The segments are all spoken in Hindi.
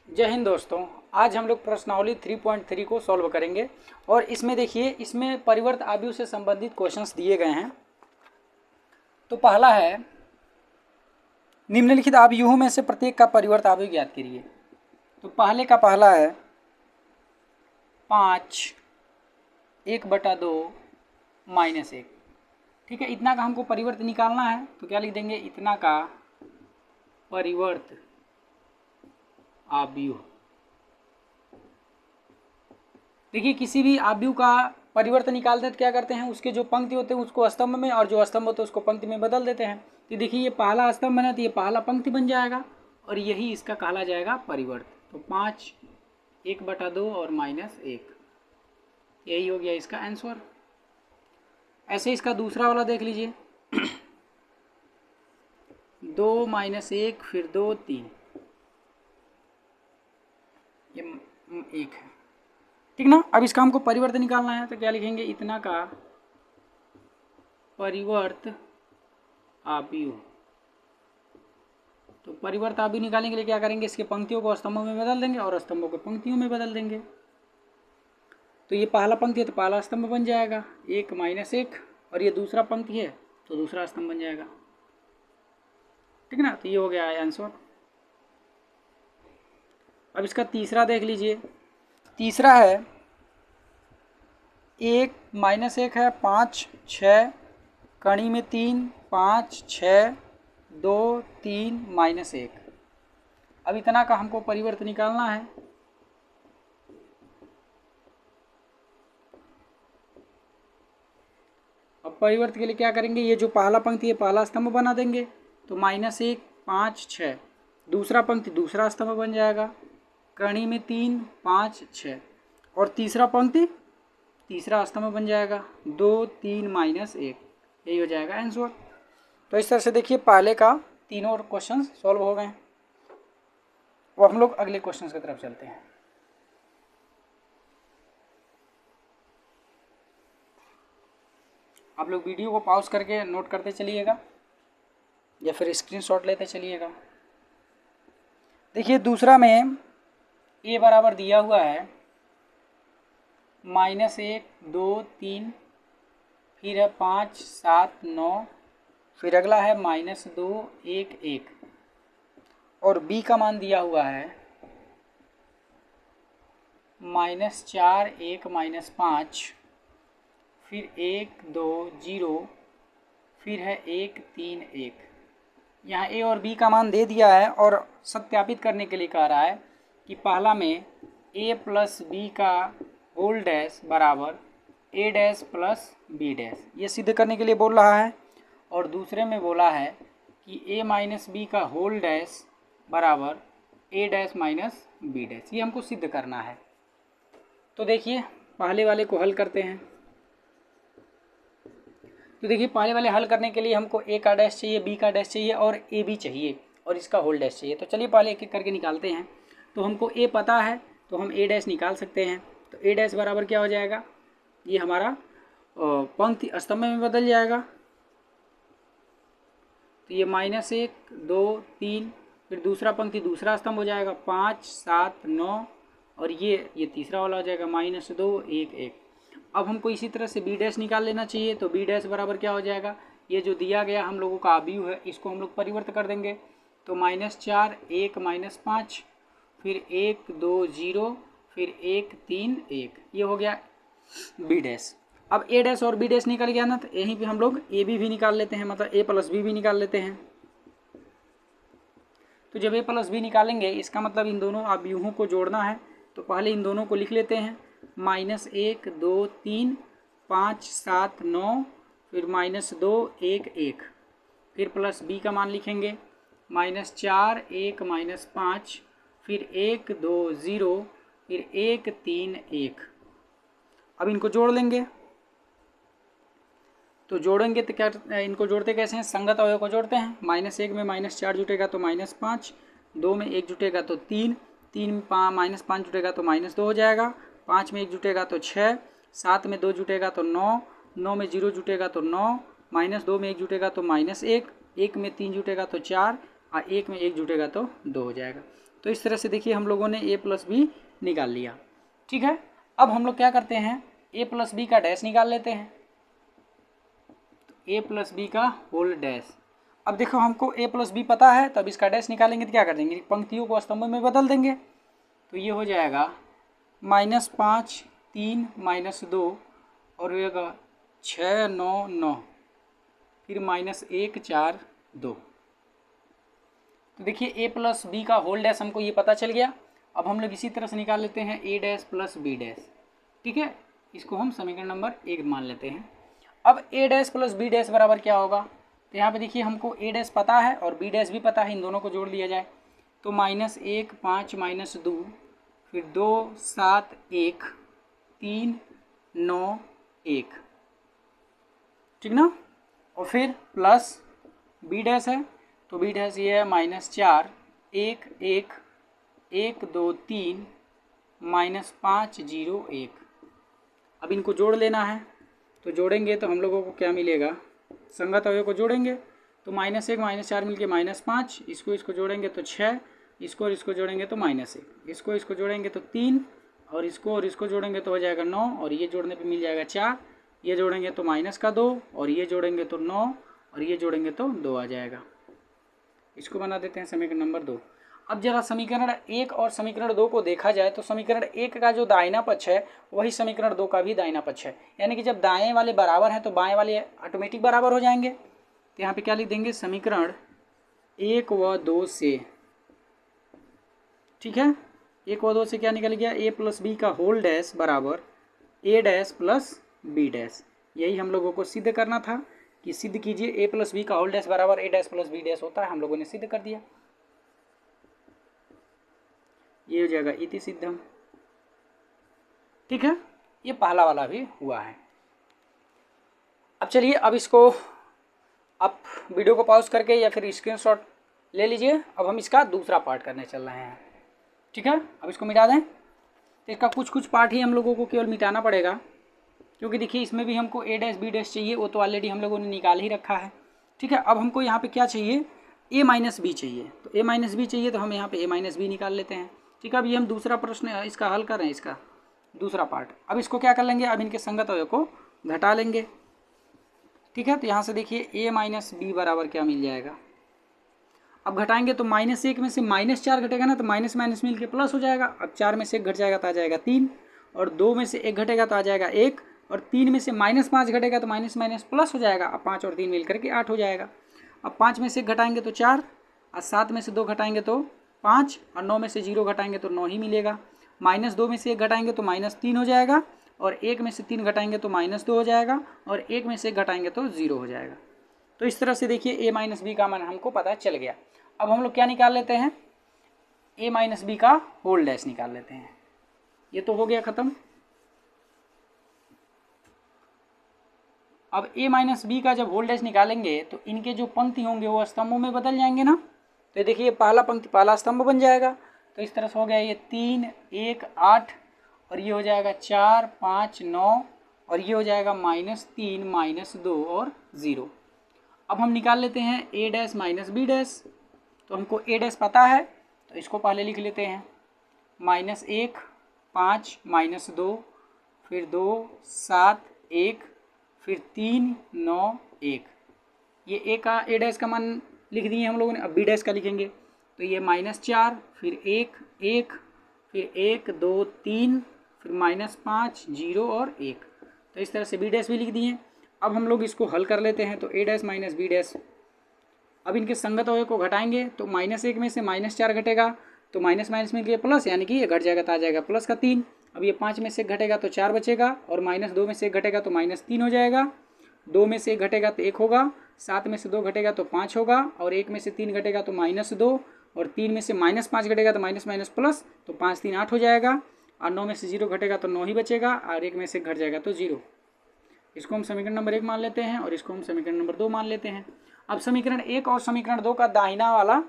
जय हिंद दोस्तों। आज हम लोग प्रश्नावली 3.3 को सॉल्व करेंगे और इसमें देखिए, इसमें परिवर्त आव्यूह से संबंधित क्वेश्चंस दिए गए हैं। तो पहला है, निम्नलिखित आव्यूहों में से प्रत्येक का परिवर्त आव्यूह ज्ञात करिए। तो पहले का पहला है 5 1/2 -1। ठीक है, इतना का हमको परिवर्त निकालना है। तो क्या लिख देंगे, इतना का परिवर्त आव्यूह। देखिए, किसी भी आव्यूह का परिवर्तन निकालते हैं तो क्या करते हैं, उसके जो पंक्ति होते हैं उसको स्तंभ में और जो स्तंभ होते हैं उसको पंक्ति में बदल देते हैं। तो देखिए, ये पहला स्तंभ बना तो ये पहला पंक्ति बन जाएगा और यही इसका कहला जाएगा परिवर्त। तो 5 1/2 और -1, यही हो गया इसका आंसर। ऐसे इसका दूसरा वाला देख लीजिए 2 -1 फिर 2 3, ये 1 है। ठीक ना। अब इसका हमको परिवर्त निकालना है तो क्या लिखेंगे, इतना का परिवर्त आव्यूह। तो परिवर्त आव्यूह निकालने के लिए क्या करेंगे, इसके पंक्तियों को स्तंभों में बदल देंगे और स्तंभों को पंक्तियों में बदल देंगे। तो ये पहला पंक्ति है तो पहला स्तंभ बन जाएगा 1 -1, और ये दूसरा पंक्ति है तो दूसरा स्तंभ बन जाएगा। ठीक ना। तो ये हो गया आंसर। अब इसका तीसरा देख लीजिए। तीसरा है 1 -1 है 5 6 कड़ी में 3 5 6 2 3 -1। अब इतना का हमको परिवर्त निकालना है। अब परिवर्त के लिए क्या करेंगे, ये जो पहला पंक्ति है पहला स्तंभ बना देंगे। तो -1 5 6, दूसरा पंक्ति दूसरा स्तंभ बन जाएगा, कड़ी में 3 5 6, और तीसरा पंक्ति तीसरा स्तंभ बन जाएगा 2 3 -1, यही हो जाएगा आंसर। तो इस तरह से देखिए, पहले का तीनों क्वेश्चन सॉल्व हो गए। वो हम लोग अगले क्वेश्चन की तरफ चलते हैं। आप लोग वीडियो को पॉज करके नोट करते चलिएगा या फिर स्क्रीनशॉट लेते चलिएगा। देखिए, दूसरा में ए बराबर दिया हुआ है -1 2 3, फिर है 5 7 9, फिर अगला है -2 1 1, और बी का मान दिया हुआ है -4 1 -5, फिर 1 2 0, फिर है 1 3 1। यहाँ ए और बी का मान दे दिया है और सत्यापित करने के लिए कह रहा है कि पहला में a + b का होल डैश बराबर a dash plus b dash, ये सिद्ध करने के लिए बोल रहा है। और दूसरे में बोला है कि a - b का होल डैश बराबर a dash minus b dash, ये हमको सिद्ध करना है। तो देखिए, पहले वाले को हल करते हैं। तो देखिए, पहले वाले हल करने के लिए हमको a का डैश चाहिए, b का डैश चाहिए और a b चाहिए और इसका होल डैश चाहिए। तो चलिए पहले एक एक करके निकालते हैं। तो हमको a पता है तो हम a डैश निकाल सकते हैं। तो a डैश बराबर क्या हो जाएगा, ये हमारा पंक्ति स्तंभ में बदल जाएगा। तो ये -1 2 3, फिर दूसरा पंक्ति दूसरा स्तंभ हो जाएगा 5 7 9, और ये तीसरा वाला हो जाएगा -2 1 1। अब हमको इसी तरह से बी डैश निकाल लेना चाहिए। तो बी डैश बराबर क्या हो जाएगा, ये जो दिया गया हम लोगों का आव्यूह है इसको हम लोग परिवर्त कर देंगे। तो -4 1 -5, फिर 1 2 0, फिर 1 3 1, ये हो गया बी डैश। अब ए डैश और बी डैश निकल गया ना, तो यहीं पे हम लोग ए बी भी निकाल लेते हैं, मतलब a + b भी निकाल लेते हैं। तो जब a + b निकालेंगे इसका मतलब इन दोनों आव्यूहों को जोड़ना है। तो पहले इन दोनों को लिख लेते हैं, -1 2 3 5 7 9, फिर -2 1 1, फिर प्लस b का मान लिखेंगे -4 1 -5, फिर 1 2 0, फिर 1 3 1। अब इनको जोड़ लेंगे। तो जोड़ेंगे तो क्या, इनको जोड़ते कैसे हैं, संगत अवयव को जोड़ते हैं। -1 में -4 जुटेगा तो -5, 2 में 1 जुटेगा तो 3, 3 में -5 जुटेगा तो -2 हो जाएगा, 5 में 1 जुटेगा तो 6, 7 में 2 जुटेगा तो 9, 9 में 0 जुटेगा तो 9, -2 में 1 जुटेगा तो -1, 1 में 3 जुटेगा तो 4, और एक में एक जुटेगा तो 2 हो जाएगा। तो इस तरह से देखिए हम लोगों ने a प्लस बी निकाल लिया। ठीक है, अब हम लोग क्या करते हैं, a प्लस बी का डैश निकाल लेते हैं। a प्लस बी का होल डैश। अब देखो हमको a प्लस बी पता है, तो अब इसका डैश निकालेंगे तो क्या कर देंगे, पंक्तियों को स्तंभों में बदल देंगे। तो ये हो जाएगा -5 3 -2 और होगा 6 9 9 फिर -1 4 2। तो देखिए a प्लस बी का होल डैश हमको ये पता चल गया। अब हम लोग इसी तरह से निकाल लेते हैं a dash plus B dash. ठीक है, इसको हम समीकरण नंबर 1 मान लेते हैं। अब a dash plus B dash बराबर क्या होगा, तो यहाँ पे देखिए हमको a डैश पता है और b डैश भी पता है, इन दोनों को जोड़ दिया जाए तो -1 5 -2 फिर 2 7 1 3 9 1, ठीक ना। और फिर प्लस बी डैश है, तो बी डैश ये है -4 1 1 1 2 3 -5 0 1। अब इनको जोड़ लेना है, तो जोड़ेंगे तो हम लोगों को क्या मिलेगा, संगत अवयव को जोड़ेंगे तो -1 -4 मिलके -5, इसको जोड़ेंगे तो 6, इसको और इसको जोड़ेंगे तो -1, इसको जोड़ेंगे तो 3 और इसको जोड़ेंगे तो हो जाएगा 9 और ये जोड़ने पे मिल जाएगा 4, ये जोड़ेंगे तो -2 और ये जोड़ेंगे तो 9 और ये जोड़ेंगे तो 2 आ जाएगा। इसको बना देते हैं समीकरण नंबर 2। अब जरा समीकरण 1 और समीकरण 2 को देखा जाए तो समीकरण 1 का जो दाहिना पक्ष है वही समीकरण 2 का भी दाहिना पक्ष है, यानी कि जब दाएं वाले बराबर हैं तो बाएं वाले ऑटोमेटिक बराबर हो जाएंगे। तो यहाँ पे क्या लिख देंगे, समीकरण 1 व 2 से, ठीक है, 1 व 2 से क्या निकल गया, a प्लस बी का होल डैश बराबर a dash plus B dash. यही हम लोगों को सिद्ध करना था कि सिद्ध कीजिए a प्लस बी का होल डैश बराबर a dash plus B dash होता है, हम लोगों ने सिद्ध कर दिया। ये हो जाएगा इति सिद्धम। ठीक है, ये पहला वाला भी हुआ है। अब चलिए, अब इसको आप वीडियो को पॉज करके या फिर स्क्रीनशॉट ले लीजिए। अब हम इसका दूसरा पार्ट करने चल रहे हैं। ठीक है, अब इसको मिटा दें। तो इसका कुछ पार्ट ही हम लोगों को केवल मिटाना पड़ेगा, क्योंकि देखिए इसमें भी हमको a डैश बी डैश चाहिए, वो तो ऑलरेडी हम लोगों ने निकाल ही रखा है। ठीक है, अब हमको यहाँ पे क्या चाहिए, a माइनस बी चाहिए। तो a माइनस बी चाहिए तो हम यहाँ पे a माइनस बी निकाल लेते हैं। ठीक है, अब ये हम दूसरा प्रश्न इसका हल कर रहे हैं, इसका दूसरा पार्ट। अब इसको क्या कर लेंगे, अब इनके संगत अवयव को घटा लेंगे। ठीक है, तो यहाँ से देखिए a माइनस बी बराबर क्या मिल जाएगा। अब घटाएंगे तो -1 में से -4 घटेगा ना, तो माइनस माइनस मिल के प्लस हो जाएगा। अब 4 में से 1 घट जाएगा तो आ जाएगा 3, और 2 में से 1 घटेगा तो आ जाएगा 1, और 3 में से -5 घटेगा तो माइनस माइनस प्लस हो जाएगा। अब 5 और 3 मिल करके 8 हो जाएगा। अब 5 में से 1 घटाएंगे तो 4, और 7 में से 2 घटाएंगे तो 5, और 9 में से 0 घटाएंगे तो 9 ही मिलेगा। -2 में से 1 घटाएंगे तो -3 हो जाएगा, और 1 में से 3 घटाएंगे तो -2 हो जाएगा, और 1 में से 1 घटाएंगे तो 0 हो जाएगा। तो इस तरह से देखिए a माइनस बी का मान हमको पता चल गया। अब हम लोग क्या निकाल लेते हैं, a माइनस बी का होल डैश निकाल लेते हैं। ये तो हो गया खत्म। अब a माइनस बी का जब होल डैश निकालेंगे तो इनके जो पंक्ति होंगे वो स्तंभों में बदल जाएंगे ना। तो देखिए पहला पंक्ति पहला स्तंभ बन जाएगा। तो इस तरह से हो गया ये 3 1 8, और ये हो जाएगा 4 5 9, और ये हो जाएगा -3 -2 और 0। अब हम निकाल लेते हैं a dash minus B dash. तो हमको a डैश पता है, तो इसको पहले लिख लेते हैं, -1 5 -2 फिर 2 7 1 फिर 3 9 1। ये a का a डैश का मान लिख दिए हम लोगों ने। अब b डैश का लिखेंगे तो ये -4 फिर 1 1 फिर 1 2 3 फिर -5 0 और 1। तो इस तरह से b डैश भी लिख दिए। अब हम लोग इसको हल कर लेते हैं। तो a dash minus B dash, अब इनके संगत अवयव को घटाएंगे तो -1 में से -4 घटेगा तो माइनस माइनस में प्लस, यानी कि ये घट जाएगा तो आ जाएगा प्लस का 3। अब ये 5 में से घटेगा तो 4 बचेगा, और -2 में से घटेगा तो -3 हो जाएगा। 2 में से घटेगा तो 1 होगा, 7 में से 2 घटेगा तो 5 होगा, और 1 में से 3 घटेगा तो -2, और 3 में से -5 घटेगा तो माइनस माइनस प्लस, तो 5 3 8 हो जाएगा, और 9 में से 0 घटेगा तो 9 ही बचेगा, और 1 में से घट जाएगा तो 0। इसको हम समीकरण नंबर 1 मान लेते हैं, और इसको हम समीकरण नंबर 2 मान लेते हैं। अब समीकरण 1 और समीकरण 2 का दाहिना वाला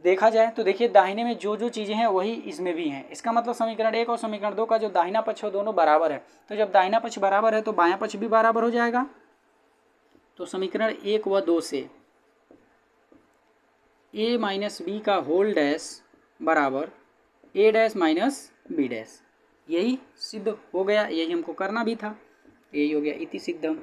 देखा जाए तो देखिए दाहिने में जो जो चीज़ें हैं वही इसमें भी हैं। इसका मतलब समीकरण 1 और समीकरण 2 का जो दाहिना पक्ष है दोनों बराबर है। तो जब दाहिना पक्ष बराबर है तो बायां पक्ष भी बराबर हो जाएगा। तो समीकरण 1 व 2 से ए माइनस बी का होल डैश बराबर ए डैश माइनस बी डैश। यही सिद्ध हो गया, यही हमको करना भी था, यही हो गया इति सिद्धम।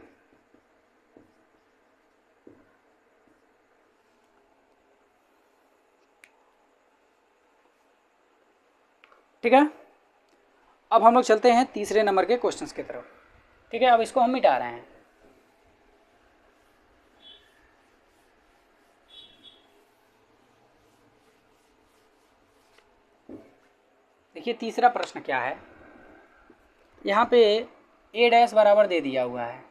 ठीक है, अब हम लोग चलते हैं तीसरे नंबर के क्वेश्चंस की तरफ। ठीक है, अब इसको हम मिटा रहे हैं। देखिए तीसरा प्रश्न क्या है, यहाँ पे ए डैश बराबर दे दिया हुआ है,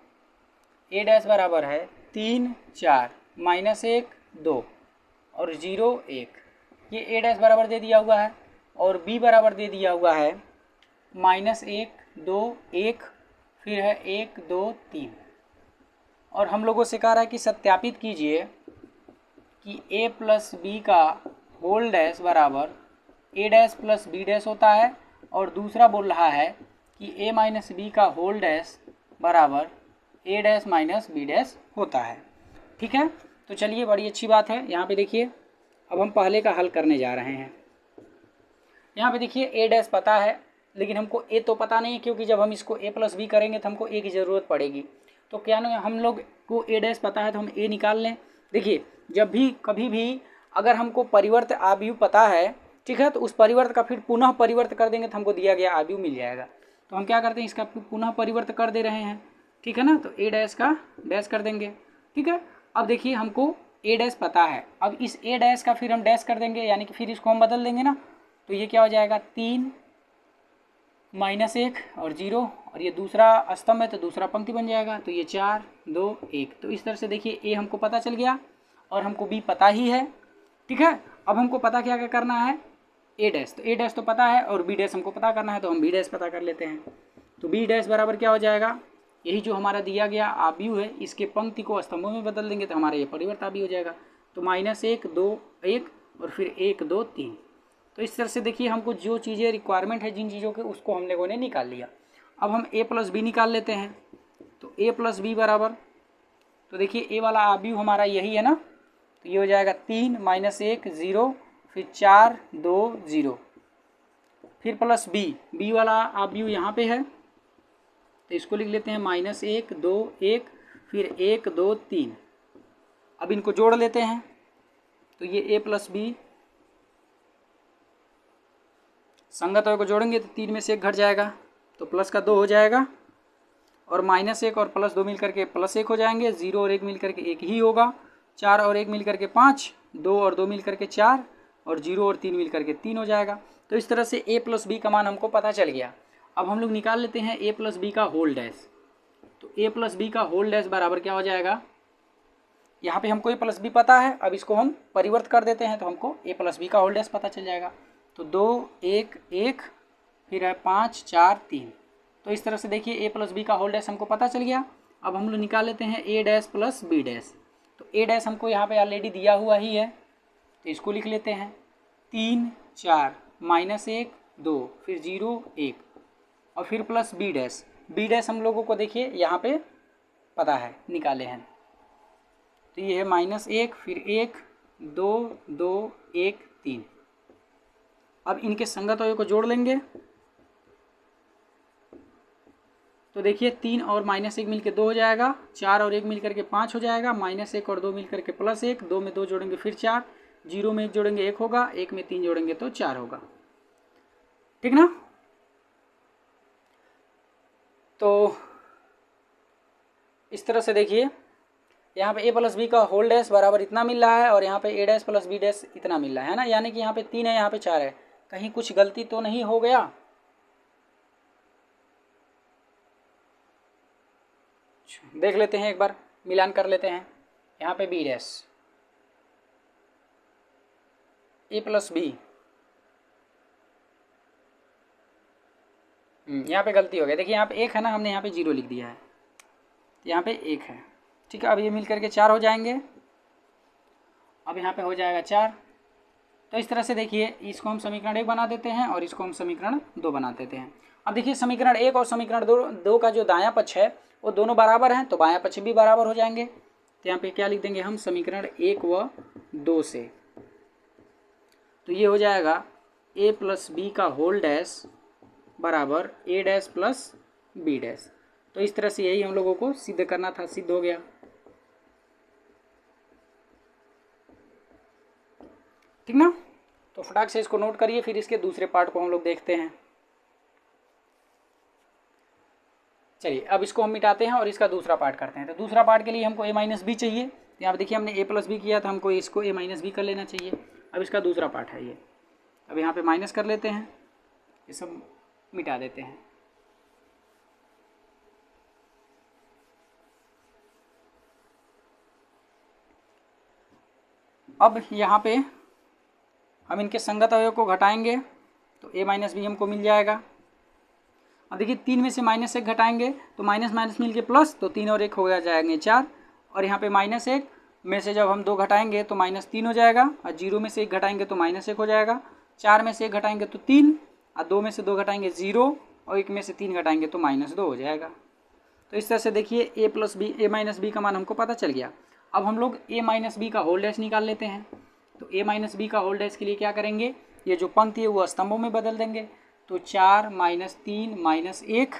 ए डैश बराबर है 3 4 -1 2 और 0 1, ये ए डैश बराबर दे दिया हुआ है। और बी बराबर दे दिया हुआ है -1 2 1, फिर है 1 2 3। और हम लोगों से कह रहा है कि सत्यापित कीजिए कि a प्लस बी का होल डैश बराबर ए डैश प्लस बी डैश होता है, और दूसरा बोल रहा है कि a माइनस बी का होल डैश बराबर ए डैश माइनस बी डैश होता है। ठीक है, तो चलिए बड़ी अच्छी बात है। यहाँ पे देखिए अब हम पहले का हल करने जा रहे हैं। यहाँ पे देखिए ए डैश पता है, लेकिन हमको ए तो पता नहीं है, क्योंकि जब हम इसको ए प्लस बी करेंगे तो हमको ए की ज़रूरत पड़ेगी। तो क्या ना, हम लोग को ए डैश पता है तो हम ए निकाल लें। देखिए जब भी कभी भी अगर हमको परिवर्त आव्यूह पता है, ठीक है, तो उस परिवर्त का फिर पुनः परिवर्त कर देंगे तो हमको दिया गया आव्यूह मिल जाएगा। तो हम क्या करते हैं, इसका पुनः परिवर्त कर दे रहे हैं। ठीक है ना, तो ए डैश का डैश कर देंगे। ठीक है, अब देखिए हमको ए डैश पता है, अब इस ए डैश का फिर हम डैश कर देंगे, यानी कि फिर इसको हम बदल देंगे ना। तो ये क्या हो जाएगा 3 -1 और 0, और ये दूसरा स्तंभ है तो दूसरा पंक्ति बन जाएगा। तो ये 4 2 1। तो इस तरह से देखिए ए हमको पता चल गया और हमको बी पता ही है। ठीक है, अब हमको पता क्या क्या करना है, ए डैश। तो ए डैश तो पता है और बी डैश हमको पता करना है, तो हम बी डैश पता कर लेते हैं। तो बी डैश बराबर क्या हो जाएगा, यही जो हमारा दिया गया आव्यूह है, इसके पंक्ति को स्तंभों में बदल देंगे तो हमारा ये परिवर्त आव्यूह हो जाएगा। तो -1 2 1 और फिर 1 2 3। तो इस तरह से देखिए हमको जो चीज़ें रिक्वायरमेंट है जिन चीज़ों के, उसको हम लोगों ने निकाल लिया। अब हम ए प्लस बी निकाल लेते हैं। तो ए प्लस बी बराबर, तो देखिए ए वाला आव्यूह हमारा यही है ना, तो ये हो जाएगा 3 -1 0, फिर 4 2 0, फिर प्लस बी, बी वाला आव्यूह यहाँ पे है तो इसको लिख लेते हैं -1 2 1, फिर 1 2 3। अब इनको जोड़ लेते हैं, तो ये ए प्लस बी संगत को जोड़ेंगे तो 3 में से 1 घट जाएगा, तो प्लस का 2 हो जाएगा, और -1 और +2 मिल करके +1 हो जाएंगे, 0 और 1 मिल करके 1 ही होगा, 4 और 1 मिल करके 5, 2 और 2 मिल करके 4, और 0 और 3 मिल करके 3 हो जाएगा। तो इस तरह से a प्लस बी का मान हमको पता चल गया। अब हम लोग निकाल लेते हैं a प्लस बी का होल डैश। तो a प्लस बी का होल डैश बराबर क्या हो जाएगा, यहाँ पे हमको a प्लस बी पता है, अब इसको हम परिवर्त कर देते हैं तो हमको a प्लस बी का होल डैश पता चल जाएगा। तो 2 1 1, फिर है 5 4 3। तो इस तरह से देखिए a प्लस बी का होल डैश हमको पता चल गया। अब हम लोग निकाल लेते हैं a dash plus B dash. तो a डैश हमको यहाँ पे ऑलरेडी दिया हुआ ही है, तो इसको लिख लेते हैं 3 4 -1 2, फिर 0 1, और फिर plus B dash. B dash हम लोगों को देखिए यहाँ पे पता है, निकाले हैं। तो ये है -1, फिर 1 2 2 1 3। अब इनके संगत अवयव को जोड़ लेंगे, तो देखिए 3 और -1 मिलकर 2 हो जाएगा, 4 और 1 मिलकर के 5 हो जाएगा, -1 और 2 मिलकर के +1, 2 में 2 जोड़ेंगे फिर 4, 0 में 1 जोड़ेंगे 1 होगा, 1 में 3 जोड़ेंगे तो 4 होगा। ठीक ना, तो इस तरह से देखिए यहाँ पे a प्लस बी का होल डैश बराबर इतना मिल रहा है, और यहाँ पे a dash plus B dash इतना मिल रहा है ना, यानी कि यहाँ पे 3 है, यहाँ पे 4 है। कहीं कुछ गलती तो नहीं हो गया? देख लेते हैं, एक बार मिलान कर लेते हैं। यहाँ पे B dash a plus B, यहाँ पे गलती हो गई। देखिए यहाँ पे 1 है ना, हमने यहाँ पे 0 लिख दिया है, यहाँ पे 1 है। ठीक है, अब ये मिल करके 4 हो जाएंगे, अब यहाँ पे हो जाएगा 4। तो इस तरह से देखिए इसको हम समीकरण 1 बना देते हैं और इसको हम समीकरण 2 बना देते हैं। अब देखिए समीकरण 1 और समीकरण 2 का जो दायां पक्ष है वो दोनों बराबर हैं, तो बायां पक्ष भी बराबर हो जाएंगे। तो यहाँ पे क्या लिख देंगे हम, समीकरण 1 व 2 से तो ये हो जाएगा ए प्लस बी का होल डैश बराबर ए डैश प्लस बी डैश। तो इस तरह से यही हम लोगों को सिद्ध करना था, सिद्ध हो गया। ठीक ना। तो फटाक से इसको नोट करिए, फिर इसके दूसरे पार्ट को हम लोग देखते हैं। चलिए अब इसको हम मिटाते हैं और इसका दूसरा पार्ट करते हैं। तो दूसरा पार्ट के लिए हमको ए माइनस बी चाहिए। तो यहाँ पर देखिए हमने ए प्लस बी किया था, हमको इसको ए माइनस बी कर लेना चाहिए। अब इसका दूसरा पार्ट है ये। अब यहाँ पे माइनस कर लेते हैं, ये सब मिटा देते हैं। अब यहाँ पे हम इनके संगत अवयव को घटाएंगे तो ए माइनस बी हमको मिल जाएगा। अब देखिए 3 में से -1 घटाएंगे तो माइनस माइनस मिल के प्लस, तो 3 और 1 हो जाएंगे 4। और यहाँ पे -1 में से जब हम 2 घटाएंगे तो -3 हो जाएगा, और 0 में से 1 घटाएंगे तो -1 हो जाएगा। 4 में से 1 घटाएंगे तो 3, और 2 में से 2 घटाएंगे 0, और 1 में से 3 घटाएंगे तो -2 हो जाएगा। तो इस तरह से देखिए ए माइनस बी का मान हमको पता चल गया। अब हम लोग ए माइनस बी का होल डैश निकाल लेते हैं। तो ए माइनस बी का होल डैश के लिए क्या करेंगे, ये जो पंक्ति है वो स्तंभों में बदल देंगे। तो 4 - 3 - 1,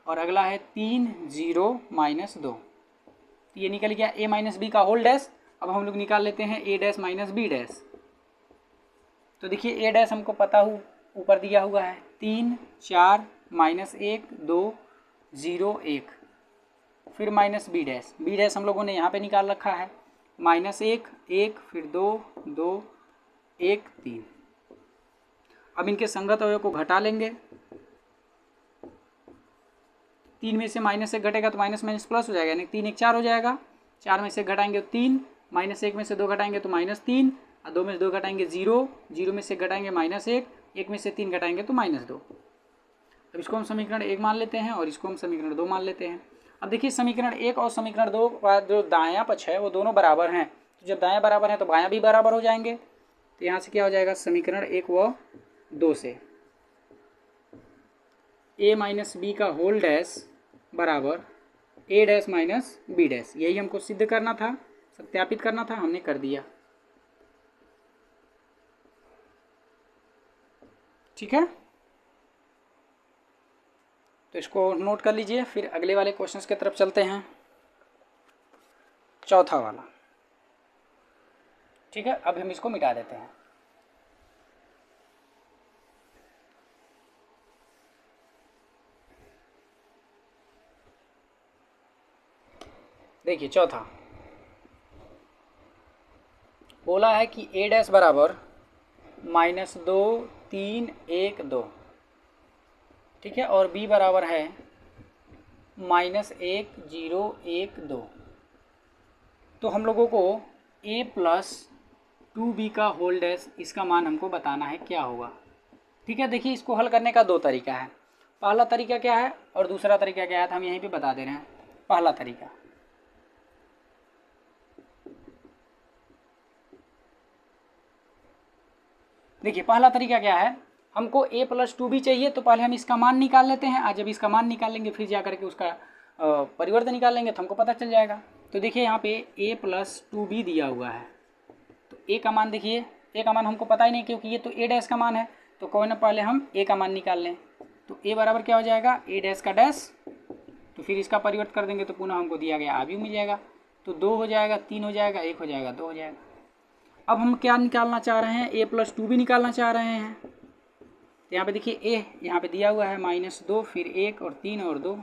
और अगला है 3 0 - 2। तो ये निकल गया ए माइनस बी का होल डैश। अब हम लोग निकाल लेते हैं ए डैश माइनस बी डैश। तो देखिए ए डैश हमको पता ऊपर दिया हुआ है 3 4 -1 2 0 1, फिर माइनस बी डैश हम लोगों ने यहाँ पे निकाल रखा है -1 1, फिर 2 2 1 3। अब इनके संगत अवयव को घटा लेंगे। 3 में से -1 घटेगा तो माइनस माइनस प्लस हो जाएगा, यानी 3 1 4 हो जाएगा। 4 में से घटाएंगे तो 3, -1 में से 2 घटाएंगे तो -3, और 2 में से 2 घटाएंगे 0, 0 में से घटाएंगे -1, 1 में से 3 घटाएंगे तो -2। अब इसको हम समीकरण 1 मान लेते हैं और इसको हम समीकरण 2 मान लेते हैं। अब देखिए समीकरण 1 और समीकरण 2 का जो दायां पक्ष है वो दोनों बराबर हैं। तो जब दायां बराबर है तो बायां भी बराबर हो जाएंगे। तो यहाँ से क्या हो जाएगा, समीकरण 1 व 2 से ए माइनस बी का होल डैश बराबर ए डैश माइनस बी डैश। यही हमको सिद्ध करना था, सत्यापित करना था, हमने कर दिया। ठीक है, तो इसको नोट कर लीजिए। फिर अगले वाले क्वेश्चंस की तरफ चलते हैं, चौथा वाला। ठीक है, अब हम इसको मिटा देते हैं। देखिए चौथा बोला है कि ए डैश बराबर -2 3 1 2। ठीक है, और b बराबर है -1 0 1 2। तो हम लोगों को a प्लस 2b का होल डैश, इसका मान हमको बताना है क्या होगा। ठीक है, देखिए इसको हल करने का 2 तरीका है। पहला तरीका क्या है और दूसरा तरीका क्या है, तो हम यहीं पे बता दे रहे हैं। पहला तरीका, देखिए पहला तरीका क्या है, हमको a प्लस 2b चाहिए। तो पहले हम इसका मान निकाल लेते हैं। आज जब इसका मान निकाल लेंगे फिर जा करके उसका परिवर्तन निकाल लेंगे तो हमको पता चल जाएगा। तो देखिए यहाँ पे a प्लस 2b दिया हुआ है। तो a का मान देखिए, a का मान हमको पता ही नहीं क्योंकि ये तो a डैश का मान है। तो कोई ना पहले हम a का मान निकाल लें। तो a बराबर क्या हो जाएगा, a डैश का डैश। तो फिर इसका परिवर्तन कर देंगे तो पुनः हमको दिया गया आगे मिल जाएगा। तो 2 हो जाएगा, 3 हो जाएगा, 1 हो जाएगा, 2 हो जाएगा। अब हम क्या निकालना चाह रहे हैं, a प्लस 2b निकालना चाह रहे हैं। तो यहाँ पे देखिए a यहाँ पे दिया हुआ है -2, फिर 1 और 3 और 2,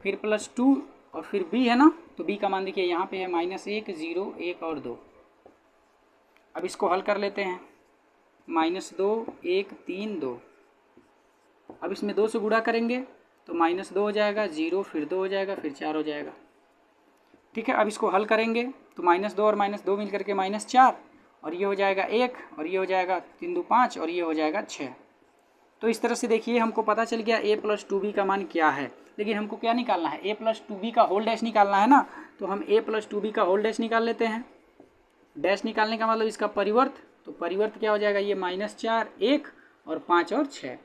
फिर +2 और फिर b है ना। तो b का मान देखिए यहाँ पे है -1 0 1 और 2। अब इसको हल कर लेते हैं, -2 1 3 2। अब इसमें 2 से गुणा करेंगे तो -2 हो जाएगा, 0 फिर 2 हो जाएगा, फिर 4 हो जाएगा। ठीक है, अब इसको हल करेंगे तो -2 और -2 मिल करके -4, और ये हो जाएगा 1, और ये हो जाएगा 3 2 5, और ये हो जाएगा 6। तो इस तरह से देखिए हमको पता चल गया a प्लस 2b का मान क्या है। लेकिन हमको क्या निकालना है, a प्लस 2b का होल डैश निकालना है ना। तो हम a प्लस 2b का होल डैश निकाल लेते हैं। डैश निकालने का मतलब इसका परिवर्त। तो परिवर्त क्या हो जाएगा, ये -4 1 और 5 और 6।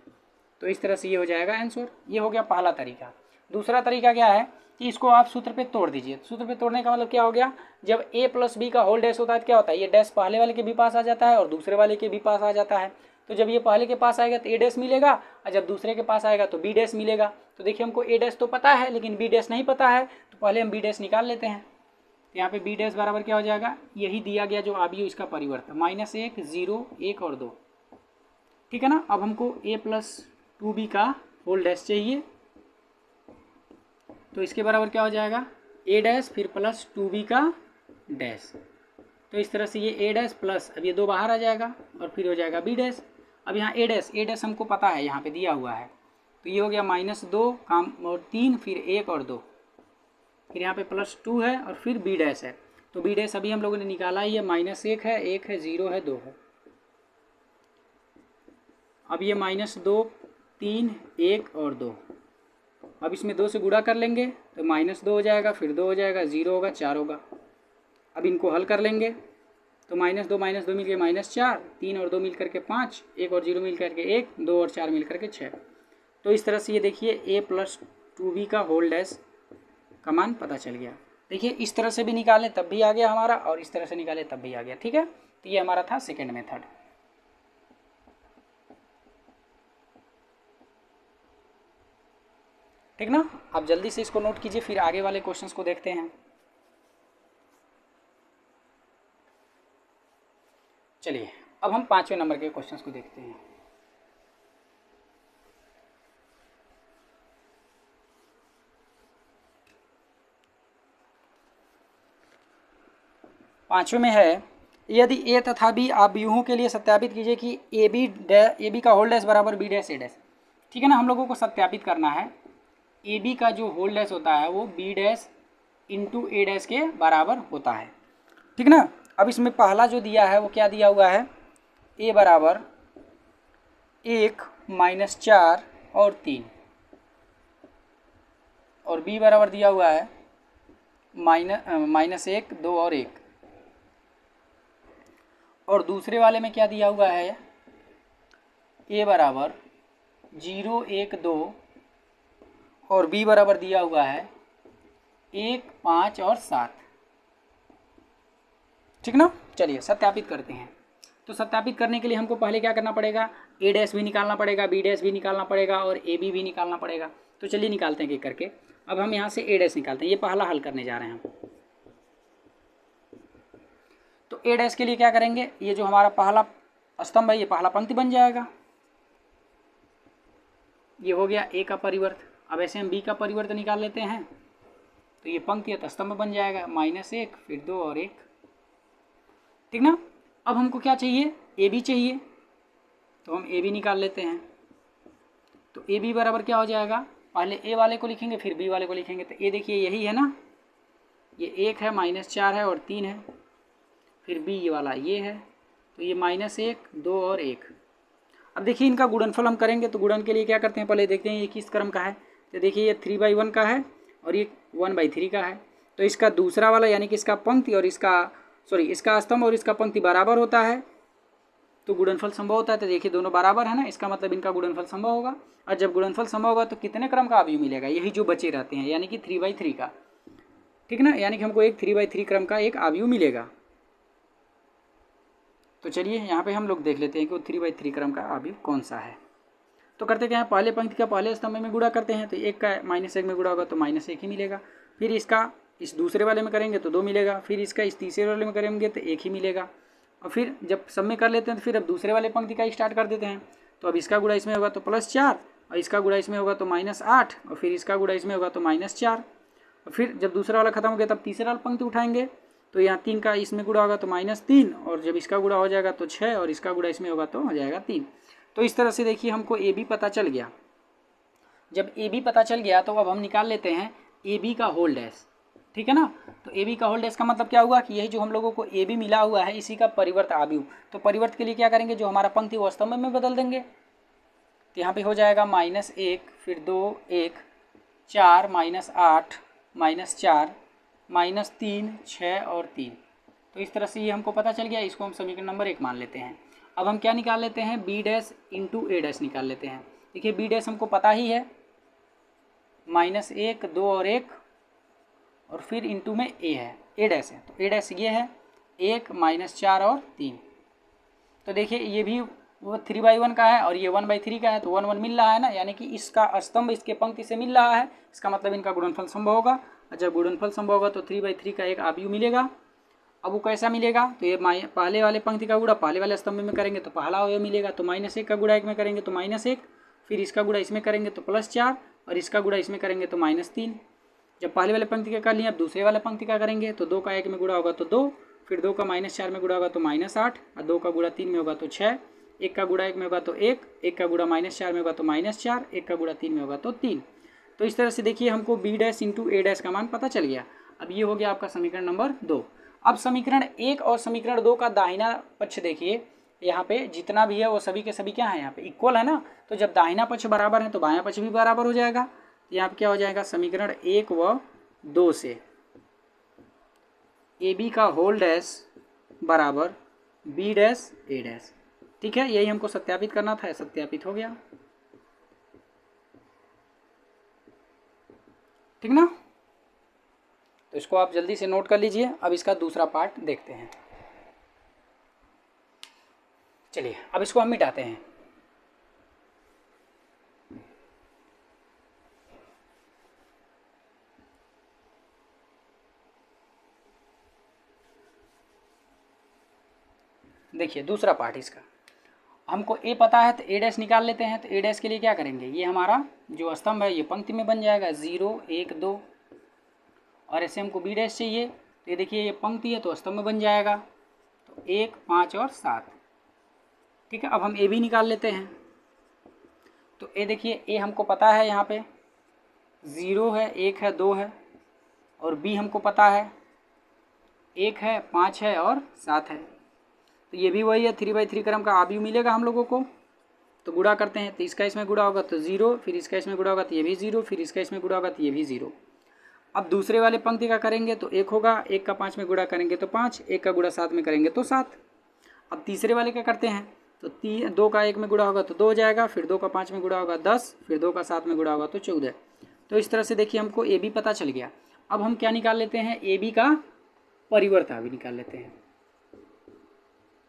तो इस तरह से ये हो जाएगा आंसर। ये हो गया पहला तरीका। दूसरा तरीका क्या है कि इसको आप सूत्र पे तोड़ दीजिए। सूत्र पे तोड़ने का मतलब क्या हो गया, जब a प्लस बी का होल डैश होता है तो क्या होता है, ये डैश पहले वाले के भी पास आ जाता है और दूसरे वाले के भी पास आ जाता है। तो जब ये पहले के पास आएगा तो a डैश मिलेगा और जब दूसरे के पास आएगा तो b डैश मिलेगा। तो देखिए हमको a डैश तो पता है लेकिन b डैश नहीं पता है, तो पहले हम b डैश निकाल लेते हैं। तो यहाँ पे b डैश बराबर क्या हो जाएगा, यही दिया गया जो आबियो इसका परिवर्त -1 0 1 और 2, ठीक है ना। अब हमको a प्लस 2b का होल डैश चाहिए, तो इसके बराबर क्या हो जाएगा, a डैश फिर प्लस 2b का डैश। तो इस तरह से ये a डैश प्लस, अब ये 2 बाहर आ जाएगा और फिर हो जाएगा b डैश। अब यहाँ a डैश हमको पता है, यहाँ पे दिया हुआ है, तो ये हो गया -2 काम और 3 फिर 1 और 2, फिर यहाँ पे +2 है और फिर b डैश है। तो b डैश अभी हम लोगों ने निकाला ही है, -1 है, 1 है, 0 है, 2 है। अब ये -2 3 1 और 2, अब इसमें 2 से गुणा कर लेंगे तो -2 हो जाएगा, फिर 2 हो जाएगा, 0 होगा, 4 होगा। अब इनको हल कर लेंगे तो -2 मिल के -4, 3 और 2 मिल करके 5, 1 और 0 मिल करके 1, 2 और 4 मिल करके 6। तो इस तरह से ये देखिए a प्लस 2b का होल डैश का मान पता चल गया। देखिए इस तरह से भी निकालें तब भी आ गया हमारा, और इस तरह से निकालें तब भी आ गया, ठीक है। तो ये हमारा था सेकेंड मेथड। ठीक ना, आप जल्दी से इसको नोट कीजिए, फिर आगे वाले क्वेश्चंस को देखते हैं। चलिए अब हम 5वें नंबर के क्वेश्चंस को देखते हैं। पांचवें में है, यदि a तथा b आव्यूहों के लिए सत्यापित कीजिए कि ए बी का होल डैश बराबर b डैश a डैश। ठीक है ना, हम लोगों को सत्यापित करना है ए बी का जो होल डैश होता है वो b dash into a dash के बराबर होता है, ठीक ना। अब इसमें पहला जो दिया है वो क्या दिया हुआ है, a बराबर 1 -4 और 3, और b बराबर दिया हुआ है -1 2 और 1, और दूसरे वाले में क्या दिया हुआ है, a बराबर 0 1 2 और b बराबर दिया हुआ है 1 5 और 7, ठीक ना। चलिए सत्यापित करते हैं। तो सत्यापित करने के लिए हमको पहले क्या करना पड़ेगा, a डैश भी निकालना पड़ेगा, b डैश भी निकालना पड़ेगा और ab भी निकालना पड़ेगा। तो चलिए निकालते हैं एक करके। अब हम यहाँ से a डैश निकालते हैं, ये पहला हल करने जा रहे हैं हम। तो a डैश के लिए क्या करेंगे, ये जो हमारा पहला स्तंभ है ये पहला पंक्ति बन जाएगा, ये हो गया a का परिवर्त। अब ऐसे हम b का परिवर्त निकाल लेते हैं, तो ये पंक्ति स्तंभ बन जाएगा, -1 फिर 2 और 1, ठीक ना। अब हमको क्या चाहिए, ए बी चाहिए, तो हम ए बी निकाल लेते हैं। तो ए बी बराबर क्या हो जाएगा, पहले ए वाले को लिखेंगे फिर बी वाले को लिखेंगे। तो ए देखिए यही है ना, ये 1 है, -4 है और 3 है, फिर बी ये वाला ये है, तो ये -1 2 और 1। अब देखिए इनका गुणनफल हम करेंगे, तो गुणन के लिए क्या करते हैं, पहले देखते हैं ये किस क्रम का है। तो देखिए ये 3/1 का है और ये 1/3 का है। तो इसका दूसरा वाला यानी कि इसका पंक्ति और इसका स्तंभ और इसका पंक्ति बराबर होता है, तो गुणनफल संभव होता है। तो देखिए दोनों बराबर है ना, इसका मतलब इनका गुणनफल संभव होगा। और जब गुणनफल संभव होगा तो कितने क्रम का आव्यूह मिलेगा, यही जो बचे रहते हैं, यानी कि 3/3 का, ठीक ना। यानी कि हमको एक 3/3 क्रम का एक आव्यूह मिलेगा। तो चलिए यहाँ पे हम लोग देख लेते हैं कि वो 3/3 क्रम का आव्यूह कौन सा है। तो करते क्या है, पहले पंक्ति का पहले स्तंभ में गुणा करते हैं, तो 1 का -1 में गुणा होगा तो -1 ही मिलेगा। फिर इसका इस दूसरे वाले में करेंगे तो 2 मिलेगा, फिर इसका इस तीसरे वाले में करेंगे तो 1 ही मिलेगा। और फिर जब सब में कर लेते हैं तो फिर अब दूसरे वाले पंक्ति का स्टार्ट कर देते हैं। तो अब इसका गुणा इसमें होगा तो +4 और इसका गुणा इसमें होगा तो -8 और फिर इसका गुणा इसमें होगा तो -4। और फिर जब दूसरा वाला खत्म हो गया तब तीसरा वाला पंक्ति उठाएंगे, तो यहाँ 3 का इसमें गुणा होगा तो -3 और जब इसका गुणा हो जाएगा तो 6 और इसका गुणा इसमें होगा तो हो जाएगा 3। तो इस तरह से देखिए हमको ए बी पता चल गया। जब ए बी पता चल गया तो अब हम निकाल लेते हैं ए बी का होल डैश, ठीक है ना। तो ए बी का होल डैश का मतलब क्या हुआ कि यही जो हम लोगों को ए बी मिला हुआ है इसी का परिवर्त आव्यूह। तो परिवर्त के लिए क्या करेंगे, जो हमारा पंक्ति वो स्तंभ में बदल देंगे। तो यहाँ पे हो जाएगा -1 फिर 2 1 4 -8 -4 -3 6 और 3। तो इस तरह से ये हमको पता चल गया, इसको हम समीकरण नंबर 1 मान लेते हैं। अब हम क्या निकाल लेते हैं, बी डैश इंटू ए डैश निकाल लेते हैं। देखिए बी डैश हमको पता ही है, -1 2 और 1 और फिर इंटू में ए है, ए डैश है, तो ए डैश ये है 1 माइनस 4 और 3। तो देखिए ये भी वो 3/1 का है और ये 1/3 का है, तो 1 1 मिल रहा है ना, यानी कि इसका स्तंभ इसके पंक्ति से मिल रहा है, इसका मतलब इनका गुणनफल संभव होगा। और जब गुणनफल संभव होगा तो 3/3 का एक आव्यूह मिलेगा। अब वो कैसा मिलेगा, तो ये पहले वाले पंक्ति का गुणा पहले वाले स्तंभ में करेंगे तो पहला अवयव मिलेगा, तो -1 का गुणा एक में करेंगे तो -1, फिर इसका गुणा इसमें करेंगे तो +4 और इसका गुणा इसमें करेंगे तो -3। जब पहले वाले पंक्ति का कर लिया, अब दूसरे वाले पंक्ति का करेंगे तो 2 का 1 में गुणा होगा तो 2, फिर 2 का -4 में गुणा होगा तो -8 और 2 का गुणा 3 में होगा तो 6, 1 का गुणा 1 में होगा तो 1, 1 का गुणा -4 में होगा तो -4, 1 का गुणा 3 में होगा तो 3। तो इस तरह से देखिए हमको b dash into a dash का मान पता चल गया। अब ये हो गया आपका समीकरण नंबर 2। अब समीकरण 1 और समीकरण 2 का दाहिना पक्ष देखिए, यहाँ पे जितना भी है वो सभी के सभी क्या है, यहाँ पे इक्वल है ना, तो जब दाहिना पक्ष बराबर है तो बायां पक्ष भी बराबर हो जाएगा। तो यहाँ पे क्या हो जाएगा, समीकरण 1 व 2 से ए बी का होल डैश बराबर बी डैश ए डैश। ठीक है, यही हमको सत्यापित करना था, सत्यापित हो गया। ठीक ना, तो इसको आप जल्दी से नोट कर लीजिए। अब इसका दूसरा पार्ट देखते हैं। चलिए अब इसको हम मिटाते हैं। देखिए दूसरा पार्ट इसका, हमको ए पता है तो ए डैश निकाल लेते हैं। तो ए डैश के लिए क्या करेंगे, ये हमारा जो स्तंभ है ये पंक्ति में बन जाएगा 0 1 2, और ऐसे हमको बी डैश चाहिए, तो ये देखिए ये पंक्ति है तो स्तंभ में बन जाएगा, तो 1 5 और 7। ठीक है, अब हम ए भी निकाल लेते हैं। तो ए देखिए ए हमको पता है, यहाँ पे 0 है 1 है 2 है, और बी हमको पता है 1 है 5 है और 7 है। तो ये भी वही है, 3/3 क्रम का आव्यूह मिलेगा हम लोगों को। तो गुणा करते हैं, तो इसका इसमें गुणा होगा तो 0, फिर इसका इसमें गुणा होगा तो ये भी 0, फिर इसका इसमें गुणा होगा तो ये भी 0। अब दूसरे वाले पंक्ति का करेंगे तो 1 होगा, 1 का 5 में गुणा करेंगे तो 5, 1 का गुणा 7 में करेंगे तो 7। अब तीसरे वाले का करते हैं, तो 2 का 1 में गुणा होगा तो 2 हो जाएगा, फिर 2 का 5 में गुणा होगा 10, फिर 2 का 7 में गुणा होगा तो 14। तो इस तरह से देखिए हमको ए बी पता चल गया। अब हम क्या निकाल लेते हैं, ए बी का परिवर्त भी निकाल लेते हैं।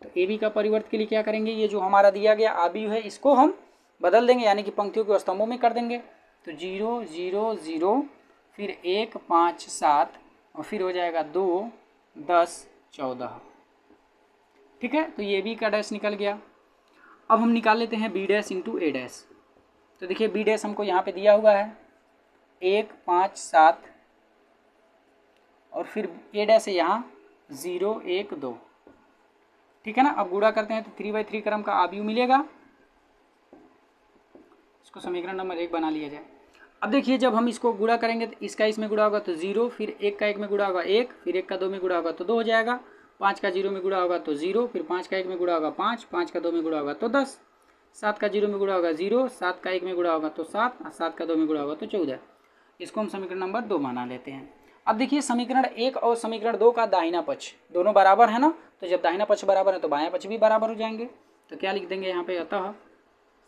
तो ए बी का परिवर्त के लिए क्या करेंगे, ये जो हमारा दिया गया आव्यूह है इसको हम बदल देंगे, यानी कि पंक्तियों के स्तंभों में कर देंगे। तो 0 0 0, फिर 1 5 7, और फिर हो जाएगा 2 10 14। ठीक है, तो ये बी का डैश निकल गया। अब हम निकाल लेते हैं बी डैश इंटू ए डैश। तो देखिए बी डैश हमको यहाँ पे दिया हुआ है 1 5 7, और फिर ए डैश है यहाँ 0 1 2। ठीक है ना, अब गुणा करते हैं तो 3/3 क्रम का आव्यूह मिलेगा। इसको समीकरण नंबर 1 बना लिया जाए। अब देखिए जब हम इसको गुणा करेंगे तो इसका इसमें गुणा होगा तो 0, फिर 1 का 1 में गुणा होगा 1, फिर 1 का 2 में गुणा होगा तो 2 हो जाएगा, 5 का 0 में गुणा होगा तो 0, फिर 5 का 1 में गुणा होगा 5, 5 का 2 में गुणा होगा तो 10, 7 का 0 में गुणा होगा 0, 7 का 1 में गुणा होगा तो 7, और 7 का 2 में गुणा होगा तो 14। इसको हम समीकरण नंबर 2 बना लेते हैं। अब देखिए समीकरण 1 और समीकरण 2 का दाहिना पक्ष दोनों बराबर है ना, तो जब दाहिना पक्ष बराबर है तो बायां पक्ष भी बराबर हो जाएंगे। तो क्या लिख देंगे यहाँ पे, अतः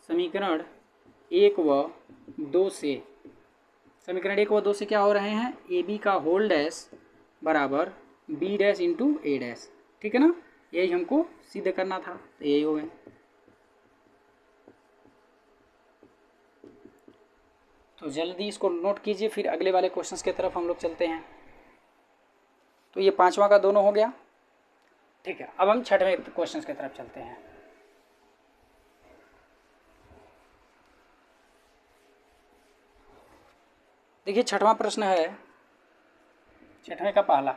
समीकरण 1 व 2 से, समीकरण 1 व 2 से क्या हो रहे हैं, ए बी का होल डैश बराबर बी डैश इंटू ए डैश। ठीक है ना, यही हमको सिद्ध करना था, तो यही हो गए। तो जल्दी इसको नोट कीजिए, फिर अगले वाले क्वेश्चंस की तरफ हम लोग चलते हैं। तो ये 5वां का दोनों हो गया। ठीक है, अब हम 6वें क्वेश्चंस की तरफ चलते हैं। देखिए 6वां प्रश्न है, 6वें का पहला।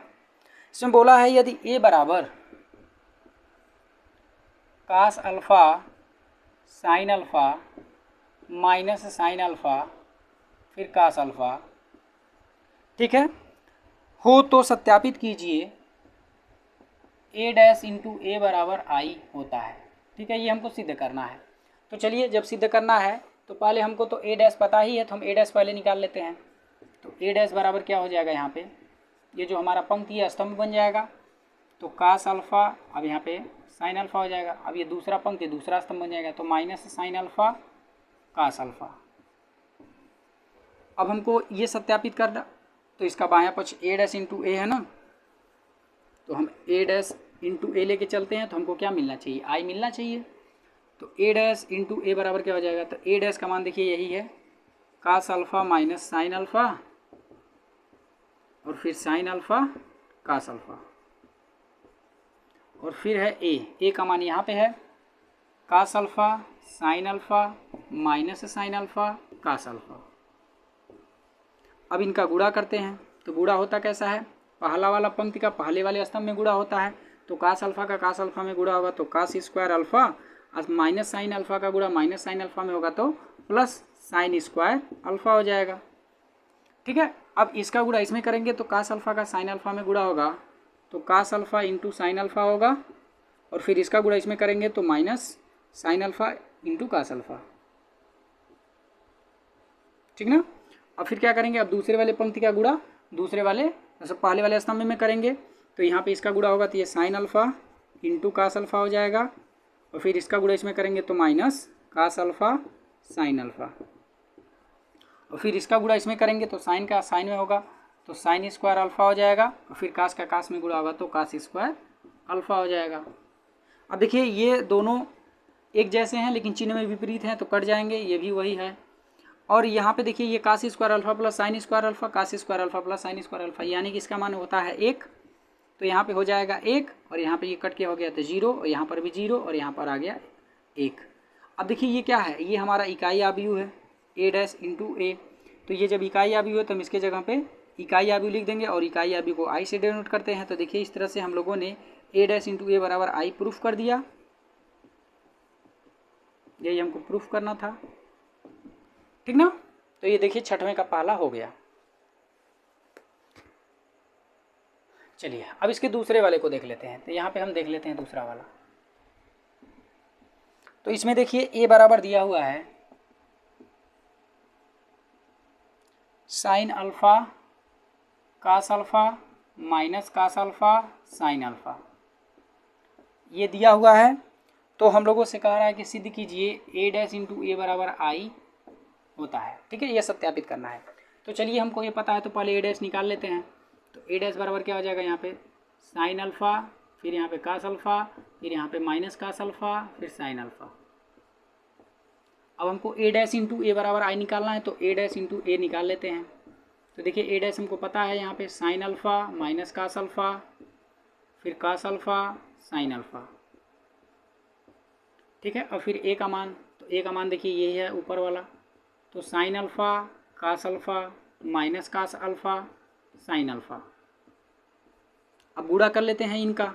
इसमें बोला है यदि ए बराबर cos alpha sine alpha minus sine alpha फिर कास अल्फा, ठीक है, हो तो सत्यापित कीजिए ए डैश इंटू ए बराबर आई होता है। ठीक है, ये हमको सिद्ध करना है। तो चलिए जब सिद्ध करना है तो पहले हमको तो ए डैश पता ही है, तो हम ए डैश पहले निकाल लेते हैं। तो ए डैश बराबर क्या हो जाएगा, यहाँ पे ये जो हमारा पंक्ति है स्तंभ बन जाएगा, तो कास अल्फा, अब यहाँ पे साइन अल्फा हो जाएगा, अब ये दूसरा पंक्ति दूसरा स्तंभ बन जाएगा, तो minus sine alpha cos alpha. अब हमको ये सत्यापित करना, तो इसका बायां पक्ष ए डैश इंटू ए है ना, तो हम ए डैश इंटू ए लेके चलते हैं, तो हमको क्या मिलना चाहिए, आई मिलना चाहिए। तो ए डैश इंटू ए बराबर क्या हो जाएगा, तो ए डैश का मान देखिए यही है cos alpha minus sine alpha और फिर साइन अल्फ़ा कास अल्फ़ा, और फिर है ए का मान यहाँ पे है cos alpha sine alpha minus sine alpha cos alpha. अब इनका गुणा करते हैं, तो गुणा होता कैसा है, पहला वाला पंक्ति का पहले वाले स्तंभ में गुणा होता है, तो कास अल्फ़ा का कास अल्फ़ा में गुणा होगा तो कास स्क्वायर अल्फ़ा, और माइनस साइन अल्फ़ा का गुणा माइनस साइन अल्फ़ा में होगा तो प्लस साइन स्क्वायर अल्फ़ा हो जाएगा। ठीक है, अब इसका गुणा इसमें करेंगे तो कास अल्फ़ा का साइन अल्फ़ा में गुणा होगा तो cos alpha into sine alpha होगा, और फिर इसका गुणा इसमें करेंगे तो minus sine alpha into cos alpha. ठीक ना, अब फिर क्या करेंगे, अब दूसरे वाले पंक्ति का गुणा दूसरे वाले मतलब पहले वाले स्तंभ में करेंगे, तो यहाँ पे इसका गुणा होगा तो ये sine alpha into cos alpha हो जाएगा, और फिर इसका गुणा इसमें करेंगे तो minus cos alpha sine alpha, और फिर इसका गुणा इसमें करेंगे तो साइन का साइन में होगा तो साइन स्क्वायर अल्फ़ा हो जाएगा, और फिर कास का कास में गुणा होगा तो कास स्क्वायर अल्फ़ा हो जाएगा। अब देखिए ये दोनों एक जैसे हैं लेकिन चिन्ह में विपरीत हैं तो कट जाएंगे, ये भी वही है। और यहाँ पे देखिए ये cos square alpha plus sine square alpha, cos square alpha plus sine square alpha, यानी कि इसका मान होता है 1, तो यहाँ पे हो जाएगा 1, और यहाँ पे ये कट के हो गया तो 0, और यहाँ पर भी 0, और यहाँ पर आ गया 1। अब देखिए ये क्या है, ये हमारा इकाई आव्यूह है ए डैश इंटू ए, तो ये जब इकाई आव्यूह है तो हम इसके जगह पे इकाई आव्यूह लिख देंगे, और इकाई आव्यूह को आई से डिनोट करते हैं। तो देखिए इस तरह से हम लोगों ने ए डैश इंटू ए बराबर आई प्रूफ कर दिया, यही हमको प्रूफ करना था। ठीक ना, तो ये देखिए छठवें का पहला हो गया। चलिए अब इसके दूसरे वाले को देख लेते हैं, तो यहाँ पे हम देख लेते हैं दूसरा वाला। तो इसमें देखिए ए बराबर दिया हुआ है sine alpha cos alpha minus cos alpha sine alpha, ये दिया हुआ है। तो हम लोगों से कह रहा है कि सिद्ध कीजिए ए डैश इंटू ए बराबर आई होता है। ठीक है, यह सत्यापित करना है। तो चलिए हमको ये पता है तो पहले ए डैश निकाल लेते हैं। तो ए डैश बराबर क्या हो जाएगा, यहाँ पे साइन अल्फ़ा, फिर यहाँ पे कास अल्फ़ा, फिर यहाँ पे माइनस कास अल्फ़ा, फिर साइन अल्फ़ा। अब हमको ए डैश इंटू ए बराबर आई निकालना है, तो ए डैश इंटू ए निकाल लेते हैं। तो देखिए ए डैश हमको पता है यहाँ पे sine alpha minus cos alpha, फिर कास अल्फ़ा साइन अल्फ़ा। ठीक है, और फिर ए का मान, तो ए का मान देखिए यही है ऊपर वाला, तो sine alpha cos alpha minus cos alpha sine alpha. अब गुणा कर लेते हैं इनका,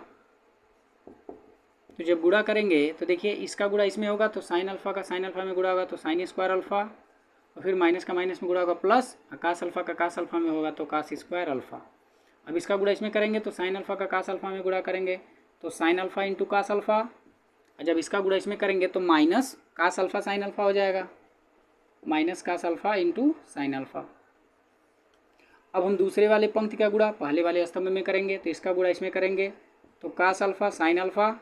तो जब गुणा करेंगे तो देखिए इसका गुणा इसमें होगा तो साइन अल्फ़ा का साइन अल्फ़ा में गुणा होगा तो साइन स्क्वायर अल्फ़ा, और फिर माइनस का माइनस में गुणा होगा प्लस, कास अल्फ़ा का कास अल्फ़ा में होगा तो कास स्क्वायर अल्फ़ा। अब इसका गुणा इसमें करेंगे तो साइन अल्फ़ा का कास अल्फ़ा में गुणा करेंगे तो sine alpha into cos alpha, और जब इसका गुणा इसमें करेंगे तो minus cos alpha sine alpha हो जाएगा, minus cos alpha into sine alpha. अब हम दूसरे वाले पंक्ति का गुणा पहले वाले स्तंभ में करेंगे, तो इसका गुणा इसमें करेंगे तो कास अल्फ़ा साइन अल्फ़ा,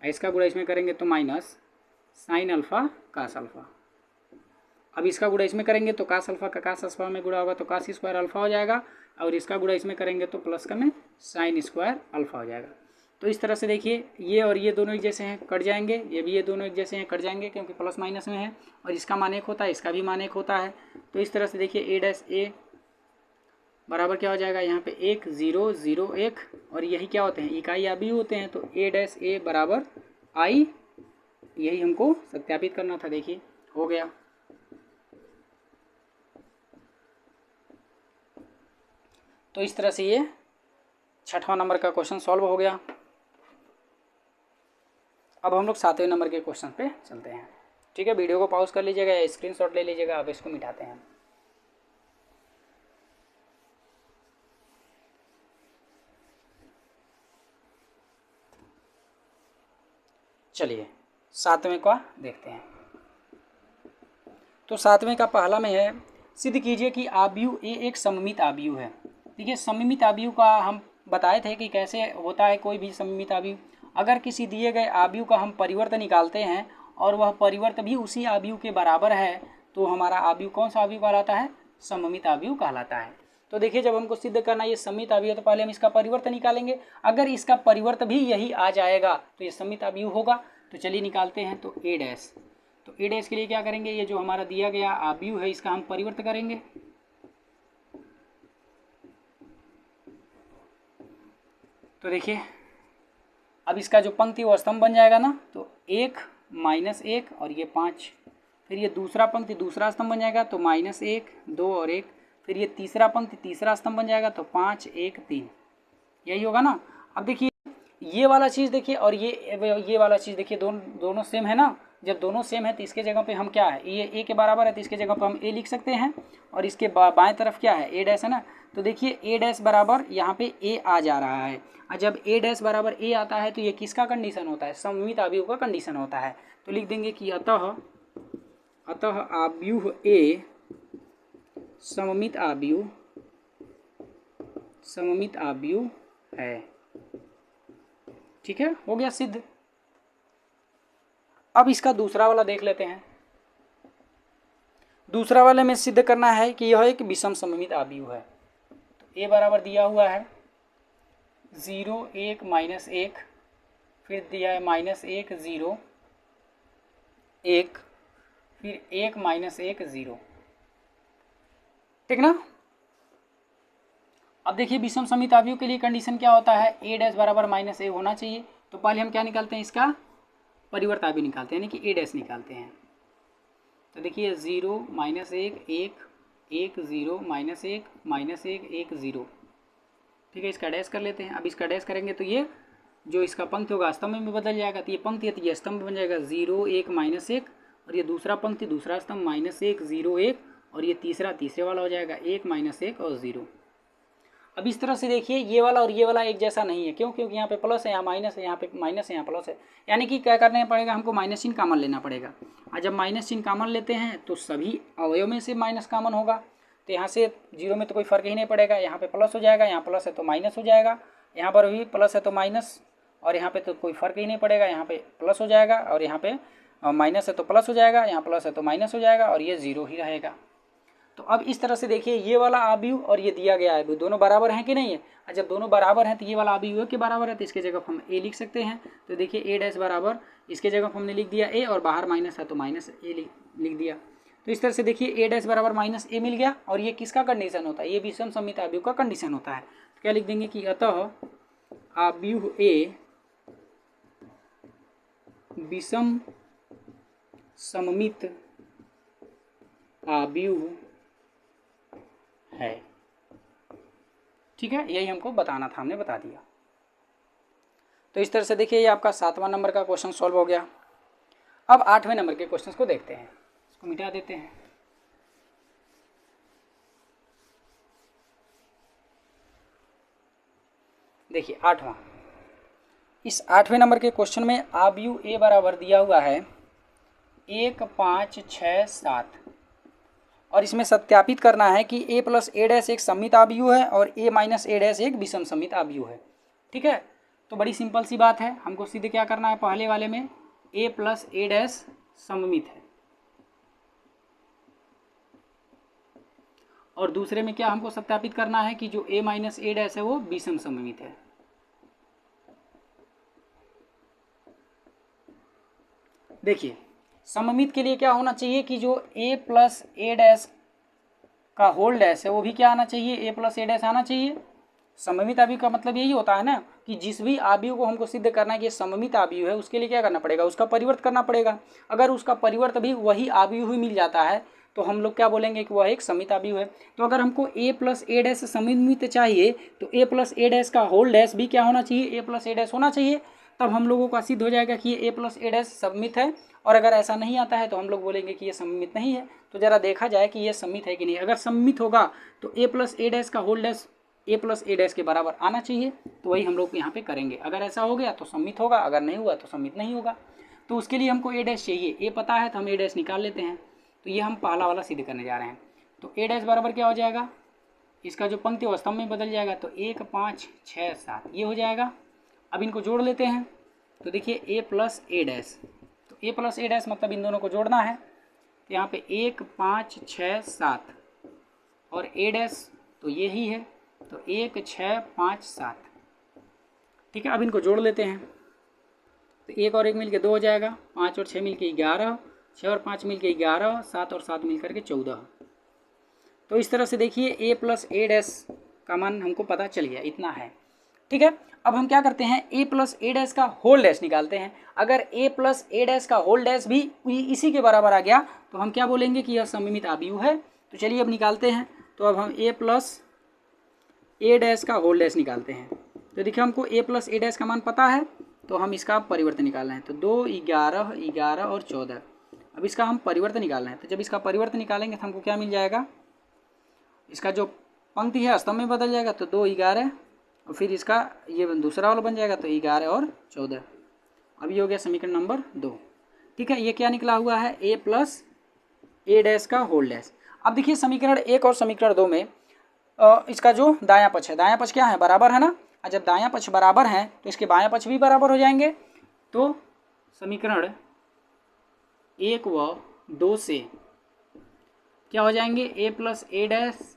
इसका गुणा इसमें करेंगे तो minus sine alpha cos alpha. अब इसका गुणा इसमें करेंगे तो कास अल्फ़ा का कास अल्फ़ा में गुणा होगा तो कास स्क्वायर अल्फ़ा हो जाएगा, और इसका गुणा इसमें करेंगे तो प्लस का में साइन स्क्वायर अल्फ़ा हो जाएगा। तो इस तरह से देखिए ये और ये दोनों एक जैसे हैं कट जाएंगे, ये भी ये दोनों एक जैसे हैं कट जाएंगे क्योंकि प्लस माइनस में है, और इसका मान 1 होता है, इसका भी मान 1 होता है। तो इस तरह से देखिए ए डैश ए बराबर क्या हो जाएगा, यहाँ पे 1 0 0 1, और यही क्या होते हैं इकाई आव्यूह होते हैं। तो ए डैश ए बराबर आई, यही हमको सत्यापित करना था। देखिए हो गया। तो इस तरह से ये छठवां नंबर का क्वेश्चन सॉल्व हो गया। अब हम लोग 7वें नंबर के क्वेश्चन पे चलते हैं। ठीक है, वीडियो को पॉज कर लीजिएगा या स्क्रीनशॉट ले लीजिएगा। अब इसको मिटाते हैं। चलिए 7वें का देखते हैं। तो 7वें का पहला में है, सिद्ध कीजिए कि आव्यूह ए एक सममित आव्यूह है। देखिए सममित आव्यूह का हम बताए थे कि कैसे होता है कोई भी सममित आव्यूह। अगर किसी दिए गए आव्यूह का हम परिवर्त निकालते हैं और वह परिवर्त भी उसी आव्यूह के बराबर है तो हमारा आव्यूह कौन सा आव्यूह कहलाता है, सममित आव्यूह कहलाता है। तो देखिए जब हमको सिद्ध करना है ये सममित अवयव, तो पहले हम इसका परिवर्त निकालेंगे। अगर इसका परिवर्त भी यही आ जाएगा तो ये सममित अवयव होगा। तो चलिए निकालते हैं। तो ए डैश, तो ए डैश के लिए क्या करेंगे, ये जो हमारा दिया गया अवयव है इसका हम परिवर्त करेंगे। तो देखिए अब इसका जो पंक्ति वो स्तंभ बन जाएगा ना, तो 1 -1 और ये 5। फिर ये दूसरा पंक्ति दूसरा स्तंभ बन जाएगा, तो -1 2 और 1। फिर ये तीसरा पंक्ति तीसरा स्तंभ बन जाएगा, तो 5 1 3। यही होगा ना। अब देखिए ये वाला चीज़ देखिए और ये वाला चीज़ देखिए, दोनों सेम है ना। जब दोनों सेम है तो इसके जगह पे हम क्या है, ये ए के बराबर है तो इसके जगह पे हम ए लिख सकते हैं। और इसके बाएं तरफ क्या है, ए डैश है ना। तो देखिए ए डैश बराबर यहाँ पे ए आ जा रहा है। और जब ए डैश बराबर ए आता है तो ये किसका कंडीशन होता है, सममित अवयव का कंडीशन होता है। तो लिख देंगे कि अतः अवयव ए सममित अवयव है। ठीक है, हो गया सिद्ध। अब इसका दूसरा वाला देख लेते हैं। दूसरा वाले में सिद्ध करना है कि यह एक विषम सममित अवयव है। तो ए बराबर दिया हुआ है 0 1 -1, फिर दिया है -1 0 1, फिर 1 -1 0। ठीक ना। अब देखिए विषम सममित अवयव के लिए कंडीशन क्या होता है, ए डैश बराबर -a होना चाहिए। तो पहले हम क्या निकालते हैं, इसका परिवर्त अवयव निकालते हैं, यानी कि ए डैश निकालते हैं। तो देखिए 0 -1 1 1 0 -1 -1 1 0। ठीक है, इसका डैश कर लेते हैं। अब इसका डैश करेंगे तो ये जो इसका पंक्ति होगा स्तंभ में बदल जाएगा। तो ये पंक्ति है तो ये स्तंभ बन जाएगा 0 1 -1, और ये दूसरा पंक्ति दूसरा स्तंभ -1 0 1, और ये तीसरे वाला हो जाएगा 1 -1 और 0। अब इस तरह से देखिए ये वाला और ये वाला एक जैसा नहीं है। क्यों? क्योंकि यहाँ पे प्लस है, यहाँ माइनस है, यहाँ पे माइनस है, यहाँ प्लस है। यानी कि क्या करना पड़ेगा, हमको माइनस चिन्ह कॉमन लेना पड़ेगा। और जब माइनस चिन्ह कॉमन लेते हैं तो सभी अवयव में से माइनस कॉमन होगा। तो यहाँ से 0 में तो कोई फर्क ही नहीं पड़ेगा। यहाँ पे प्लस हो जाएगा, यहाँ प्लस है तो माइनस हो जाएगा, यहाँ पर भी प्लस है तो माइनस, और यहाँ पे तो कोई फर्क ही नहीं पड़ेगा। यहाँ पे प्लस हो जाएगा और यहाँ पे माइनस है तो प्लस हो जाएगा, यहाँ प्लस है तो माइनस हो जाएगा, और ये 0 ही रहेगा। तो अब इस तरह से देखिए ये वाला अवयव और ये दिया गया अवयव दोनों बराबर हैं कि नहीं है। और जब दोनों बराबर हैं तो ये वाला अवयव के बराबर है, तो इसके जगह हम ए लिख सकते हैं। तो देखिए ए डैश बराबर, इसके जगह हमने लिख दिया ए, और बाहर माइनस है तो माइनस ए लिख दिया। तो इस तरह से देखिए ए डैश बराबर -a मिल गया। और ये किसका कंडीशन होता है, ये विषम सममित अवयव का कंडीशन होता है। तो क्या लिख देंगे कि अतः अवयव ए विषम सममित अवयव है। ठीक है, यही हमको बताना था, हमने बता दिया। तो इस तरह से देखिए ये आपका 7वां नंबर का क्वेश्चन सॉल्व हो गया। अब 8वें नंबर के क्वेश्चंस को देखते हैं। इसको मिटा देते हैं। देखिए 8वां, इस 8वें नंबर के क्वेश्चन में अवयव ए बराबर दिया हुआ है 1 5 6 7, और इसमें सत्यापित करना है कि a + a डैश एक सममित अवयव है और a - a डैश एक विषम सममित अवयव है। ठीक है, तो बड़ी सिंपल सी बात है। हमको सीधे क्या करना है, पहले वाले में a + a डैश सममित है, और दूसरे में क्या हमको सत्यापित करना है कि जो a - a डैश है वो विषम सममित है। देखिए सममित के लिए क्या होना चाहिए कि जो a + a डैश का होल डैश है वो भी क्या आना चाहिए, a + a डैश आना चाहिए। सममित अवयव का मतलब यही होता है ना कि जिस भी अवयव को हमको सिद्ध करना है कि ये सममित अवयव है, उसके लिए क्या करना पड़ेगा, उसका परिवर्त करना पड़ेगा। अगर उसका परिवर्त भी वही अवयव ही मिल जाता है तो हम लोग क्या बोलेंगे कि वह एक सममित अवयव है। तो अगर हमको a + a डैश सममित चाहिए तो a + a डैश का होल डैश भी क्या होना चाहिए, a + a डैश होना चाहिए। तब हम लोगों का सिद्ध हो जाएगा कि ये a + a डैश सममित है। और अगर ऐसा नहीं आता है तो हम लोग बोलेंगे कि ये सममित नहीं है। तो जरा देखा जाए कि ये सममित है कि नहीं। अगर सममित होगा तो a + a डैश का whole dash a + a dash के बराबर आना चाहिए। तो वही हम लोग यहाँ पे करेंगे। अगर ऐसा हो गया तो सममित होगा, अगर नहीं हुआ तो सममित नहीं होगा। तो उसके लिए हमको a डैश चाहिए, a पता है तो हम a डैश निकाल लेते हैं। तो ये हम पहला वाला सिद्ध करने जा रहे हैं। तो a डैश बराबर क्या हो जाएगा, इसका जो पंक्ति वो स्तंभ में बदल जाएगा, तो 1 5 6 7 ये हो जाएगा। अब इनको जोड़ लेते हैं। तो देखिए a + a डैश, तो a + a डैश मतलब इन दोनों को जोड़ना है। तो यहाँ पे 1 5 6 7 और a डैश, तो ये ही है, तो 1 6 5 7। ठीक है, अब इनको जोड़ लेते हैं, तो 1 और 1 मिल के 2 हो जाएगा, 5 और 6 मिल के 11, 6 और 5 मिल के 11, 7 और 7 मिल कर के 14। तो इस तरह से देखिए a प्लस ए डैश का मान हमको पता चल गया, इतना है। ठीक है, अब हम क्या करते हैं, a प्लस ए डैश का होल डैश निकालते हैं। अगर a प्लस ए डैश का होल डैश भी इसी के बराबर आ गया तो हम क्या बोलेंगे कि यह सममित आव्यूह है। तो चलिए अब निकालते हैं। तो अब हम a प्लस ए डैश का होल डैश निकालते हैं। तो देखिए हमको a प्लस ए डैश का मान पता है, तो हम इसका परिवर्तन निकालना है। तो 2 11 11 और 14। अब इसका हम परिवर्तन निकालना है। तो जब इसका परिवर्तन निकालेंगे तो हमको क्या मिल जाएगा, इसका जो पंक्ति है स्तंभ में बदल जाएगा। तो 2 11 और फिर इसका ये दूसरा वाला बन जाएगा, तो 11 और 14। अब ये हो गया समीकरण नंबर 2। ठीक है, ये क्या निकला हुआ है, a प्लस ए डैश का होल डैश। अब देखिए समीकरण 1 और समीकरण 2 में इसका जो दायां पक्ष है, दायां पक्ष क्या है, बराबर है ना। और जब दायां पक्ष बराबर है तो इसके बायां पक्ष भी बराबर हो जाएंगे। तो समीकरण 1 व 2 से क्या हो जाएंगे, a प्लस ए डैश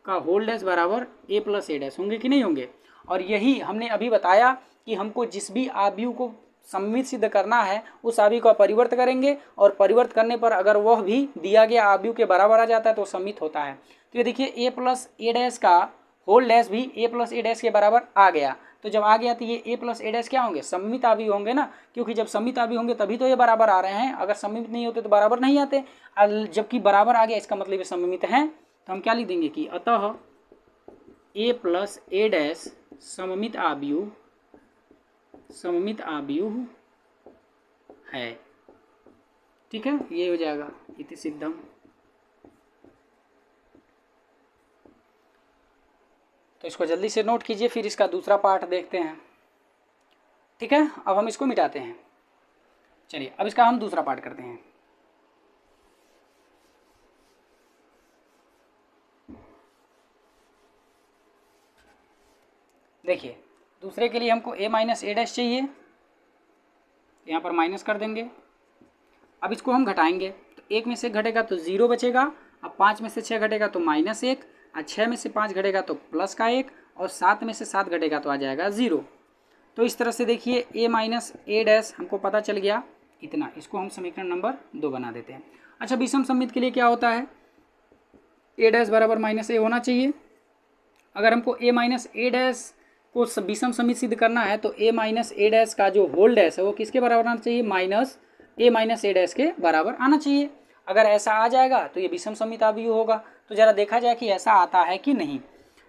का होल डैश बराबर a प्लस ए डैश होंगे कि नहीं होंगे। और यही हमने अभी बताया कि हमको जिस भी आव्यूह को सममित सिद्ध करना है उस आव्यूह का परिवर्त करेंगे, और परिवर्त करने पर अगर वह भी दिया गया आव्यूह के बराबर आ जाता है तो सममित होता है। तो ये देखिए a प्लस ए डैश का होल डैश भी a प्लस ए डैश के बराबर आ गया। तो जब आ गया तो ये a प्लस ए डैश क्या होंगे, सममित आव्यूह होंगे ना, क्योंकि जब सममित आव्यूह होंगे तभी तो ये बराबर आ रहे हैं। अगर सममित नहीं होते तो बराबर नहीं आते। जबकि बराबर आ गया इसका मतलब ये सममित हैं। तो हम क्या लिख देंगे कि अतः a प्लस ए डैश सममित आव्यूह है। ठीक है, ये हो जाएगा इति सिद्धम। तो इसको जल्दी से नोट कीजिए, फिर इसका दूसरा पार्ट देखते हैं। ठीक है, अब हम इसको मिटाते हैं। चलिए अब इसका हम दूसरा पार्ट करते हैं। देखिए दूसरे के लिए हमको a माइनस ए डैश चाहिए, यहाँ पर माइनस कर देंगे। अब इसको हम घटाएंगे, तो 1 में से घटेगा तो 0 बचेगा। अब 5 में से 6 घटेगा तो -1, और 6 में से 5 घटेगा तो प्लस का 1, और 7 में से 7 घटेगा तो आ जाएगा 0। तो इस तरह से देखिए a माइनस ए डैश हमको पता चल गया इतना। इसको हम समीकरण नंबर 2 बना देते हैं। अच्छा, विषम सममित के लिए क्या होता है, a डैश बराबर -a होना चाहिए। अगर हमको a माइनस ए डैश को विषम सममित सिद्ध करना है तो a माइनस ए डैश का जो होल डैश है वो किसके बराबर आना चाहिए, a माइनस ए डैश के बराबर आना चाहिए। अगर ऐसा आ जाएगा तो ये विषम सममित आव्यूह होगा। तो ज़रा देखा जाए कि ऐसा आता है कि नहीं।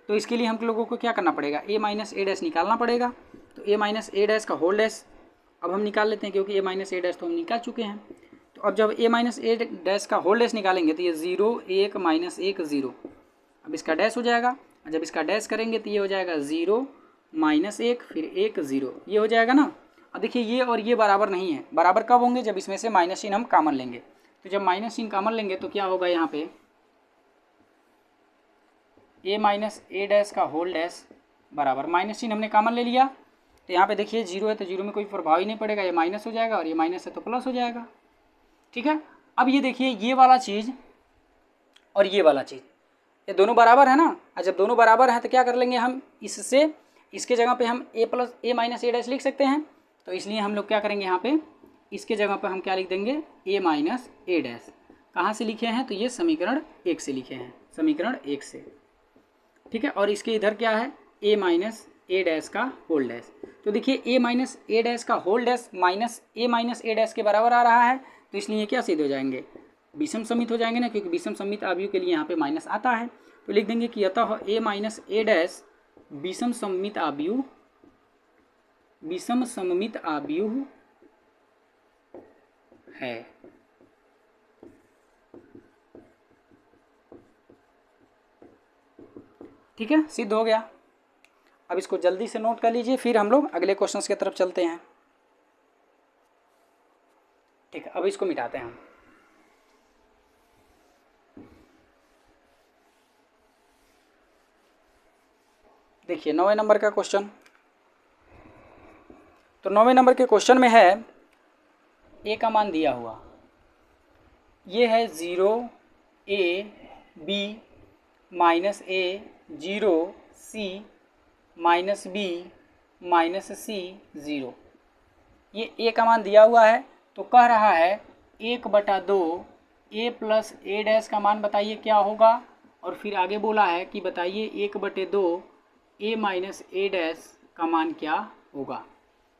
तो इसके लिए हम लोगों को क्या करना पड़ेगा, a माइनस ए डैश निकालना पड़ेगा। तो a माइनस ए डैश का होल डैश अब हम निकाल लेते हैं, क्योंकि a माइनस ए डैश तो हम निकाल चुके हैं। तो अब जब a माइनस ए डैश का होल डैश निकालेंगे तो ये 0 1 -1 0। अब इसका डैश हो जाएगा, और जब इसका डैश करेंगे तो ये हो जाएगा 0 -1 फिर 1 0, ये हो जाएगा ना। अब देखिए ये और ये बराबर नहीं है। बराबर कब होंगे, जब इसमें से माइनस चिन्ह हम कॉमन लेंगे। तो जब माइनस चिन्ह कॉमन लेंगे तो क्या होगा, यहाँ पे a माइनस ए डैश का होल डैश बराबर, माइनस चिन्ह हमने कॉमन ले लिया। तो यहाँ पे देखिए 0 है तो 0 में कोई प्रभाव ही नहीं पड़ेगा, ये माइनस हो जाएगा, और ये माइनस है तो प्लस हो जाएगा। ठीक है, अब ये देखिए ये वाला चीज़ और ये वाला चीज़, ये दोनों बराबर है ना। और जब दोनों बराबर हैं तो क्या कर लेंगे हम, इससे इसके जगह पे हम a माइनस ए डैश लिख सकते हैं। तो इसलिए हम लोग क्या करेंगे, यहाँ पे इसके जगह पे हम क्या लिख देंगे, a माइनस ए डैश। कहाँ से लिखे हैं, तो ये समीकरण 1 से लिखे हैं, समीकरण 1 से। ठीक है, और इसके इधर क्या है, a माइनस ए डैश का होल डैश। तो देखिए a माइनस ए डैश का whole dash minus a minus A dash के बराबर आ रहा है। तो इसलिए ये क्या सिद्ध हो जाएंगे, विषम सममित हो जाएंगे ना, क्योंकि विषम सममित आव्यूह के लिए यहाँ पे माइनस आता है। तो लिख देंगे कि अतः a माइनस ए डैश विषम सममित आव्यूह है। ठीक है, सिद्ध हो गया। अब इसको जल्दी से नोट कर लीजिए, फिर हम लोग अगले क्वेश्चंस की तरफ चलते हैं। ठीक है, अब इसको मिटाते हैं हम। देखिए 9वें नंबर का क्वेश्चन। तो 9वें नंबर के क्वेश्चन में है a का मान दिया हुआ, ये है 0 a b -a 0 C minus B minus C 0। ये A का मान दिया हुआ है, तो कह रहा है 1/2 A प्लस A डैश का मान बताइए क्या होगा, और फिर आगे बोला है कि बताइए 1/2 A माइनस A डैश का मान क्या होगा।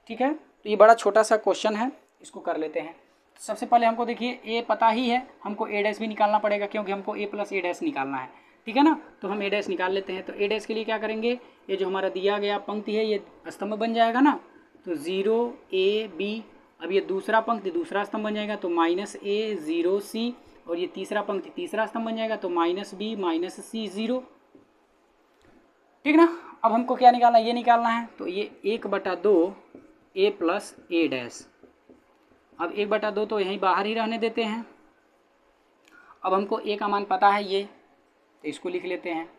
ठीक है, तो ये बड़ा छोटा सा क्वेश्चन है, इसको कर लेते हैं। सबसे पहले हमको देखिए A पता ही है, हमको A डैश भी निकालना पड़ेगा क्योंकि हमको A प्लस A डैश निकालना है। ठीक है ना, तो हम A डैश निकाल लेते हैं। तो A डैश के लिए क्या करेंगे, ये जो हमारा दिया गया पंक्ति है ये स्तंभ बन जाएगा ना, तो 0 A B, अब ये दूसरा पंक्ति दूसरा स्तंभ बन जाएगा तो माइनस A 0 C, और ये तीसरा पंक्ति तीसरा स्तंभ बन जाएगा तो माइनस B माइनस C 0। ठीक ना, अब हमको क्या निकालना है, ये निकालना है, तो ये 1/2 A प्लस A डैश। अब 1/2 तो यहीं बाहर ही रहने देते हैं। अब हमको A का मान पता है ये, तो इसको लिख लेते हैं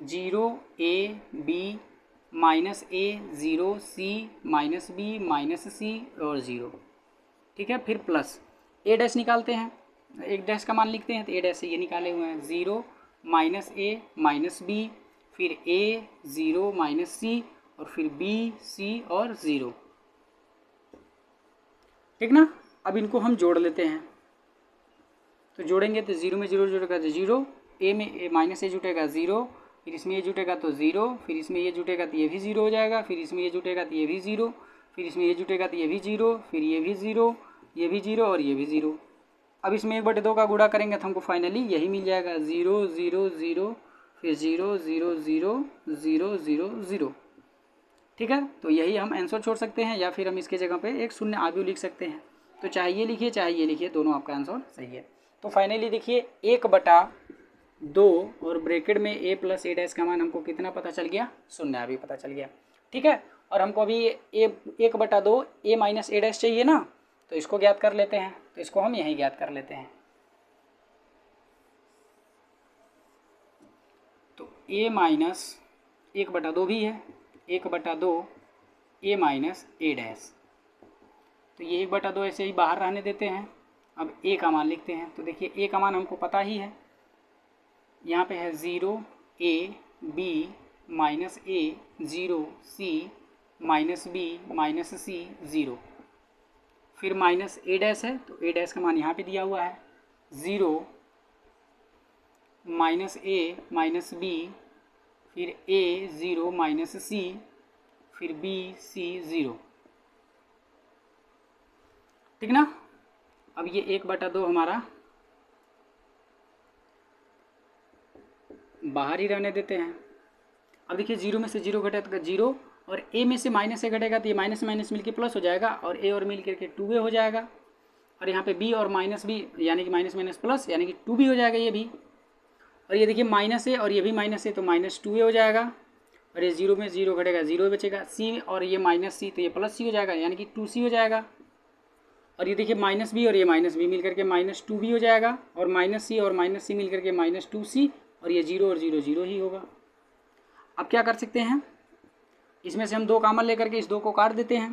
0 A B minus A 0 C minus B minus C और 0। ठीक है, फिर प्लस A डैश निकालते हैं, एक डैश का मान लिखते हैं, तो A डैश से ये निकाले हुए हैं 0 माइनस A माइनस B, फिर A 0 माइनस C और फिर B C और 0। ठीक ना, अब इनको हम जोड़ लेते हैं, तो जोड़ेंगे तो 0 में 0 जुड़ेगा तो 0, A में माइनस A जुटेगा 0, फिर इसमें ये जुटेगा तो 0, फिर इसमें ये जुटेगा तो ये भी 0 हो जाएगा, फिर इसमें ये जुटेगा तो ये भी 0, फिर इसमें ये जुटेगा तो ये भी 0, फिर ये भी 0, ये भी 0 और ये भी 0। अब इसमें 1/2 का गुणा करेंगे तो हमको फाइनली यही मिल जाएगा 0 0 0, फिर 0 0 0 0 0 0। ठीक है, तो यही हम आंसर छोड़ सकते हैं, या फिर हम इसके जगह पे एक शून्य आव्यूह लिख सकते हैं। तो चाहे ये लिखिए चाहे ये लिखिए, दोनों आपका आंसर सही है। तो फाइनली देखिए 1/2 और ब्रैकेट में A प्लस A डैश का मान हमको कितना पता चल गया, शून्य आव्यूह पता चल गया। ठीक है, और हमको अभी 1/2 A माइनस A डैश चाहिए ना, तो इसको ज्ञात कर लेते हैं, तो इसको हम यहीं ज्ञात कर लेते हैं। तो A माइनस 1/2 भी है, 1/2 A माइनस A डैश, तो ये 1/2 ऐसे ही बाहर रहने देते हैं। अब A का मान लिखते हैं, तो देखिए A का मान हमको पता ही है, यहाँ पे है 0 A B minus A 0 C minus B minus C 0, फिर माइनस A डैश है, तो A डैश का मान यहाँ पे दिया हुआ है 0 माइनस A माइनस B, फिर A 0 माइनस C, फिर B C 0। ठीक ना, अब ये 1/2 हमारा बाहर ही रहने देते हैं। अब देखिए 0 में से 0 घटेगा 0, और A में से माइनस A घटेगा तो ये माइनस माइनस मिलके प्लस हो जाएगा, और A और मिल करके 2A हो जाएगा, और यहाँ पे B और माइनस B यानी कि माइनस माइनस प्लस यानी कि 2B हो जाएगा ये भी, और ये देखिए माइनस A और ये भी माइनस A तो माइनस 2A हो जाएगा, और ये 0 में 0 घटेगा 0 बचेगा, C और ये माइनस C तो ये प्लस C हो जाएगा यानी कि 2C हो जाएगा, और ये देखिए माइनस B और ये माइनस B मिल करके माइनस 2B हो जाएगा, और माइनस C और माइनस C मिल करके माइनस 2C, और ये 0 और 0 0 ही होगा। अब क्या कर सकते हैं, इसमें से हम 2 कॉमन लेकर के इस 2 को काट देते हैं,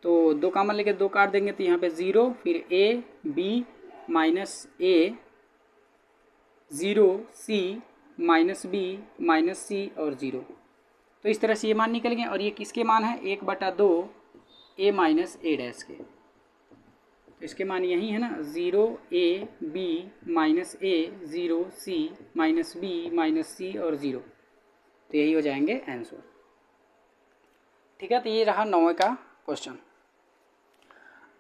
तो 2 कॉमन लेकर 2 काट देंगे तो यहाँ पे 0, फिर A B minus A 0 C minus B minus C और 0। तो इस तरह से ये मान निकल गए, और ये किसके मान है, 1/2 A माइनस A डैश के, तो इसके मान यही है ना 0 A B minus A 0 C minus B minus C और 0, तो यही हो जाएंगे आंसर। ठीक है, तो ये रहा 9वें का क्वेश्चन।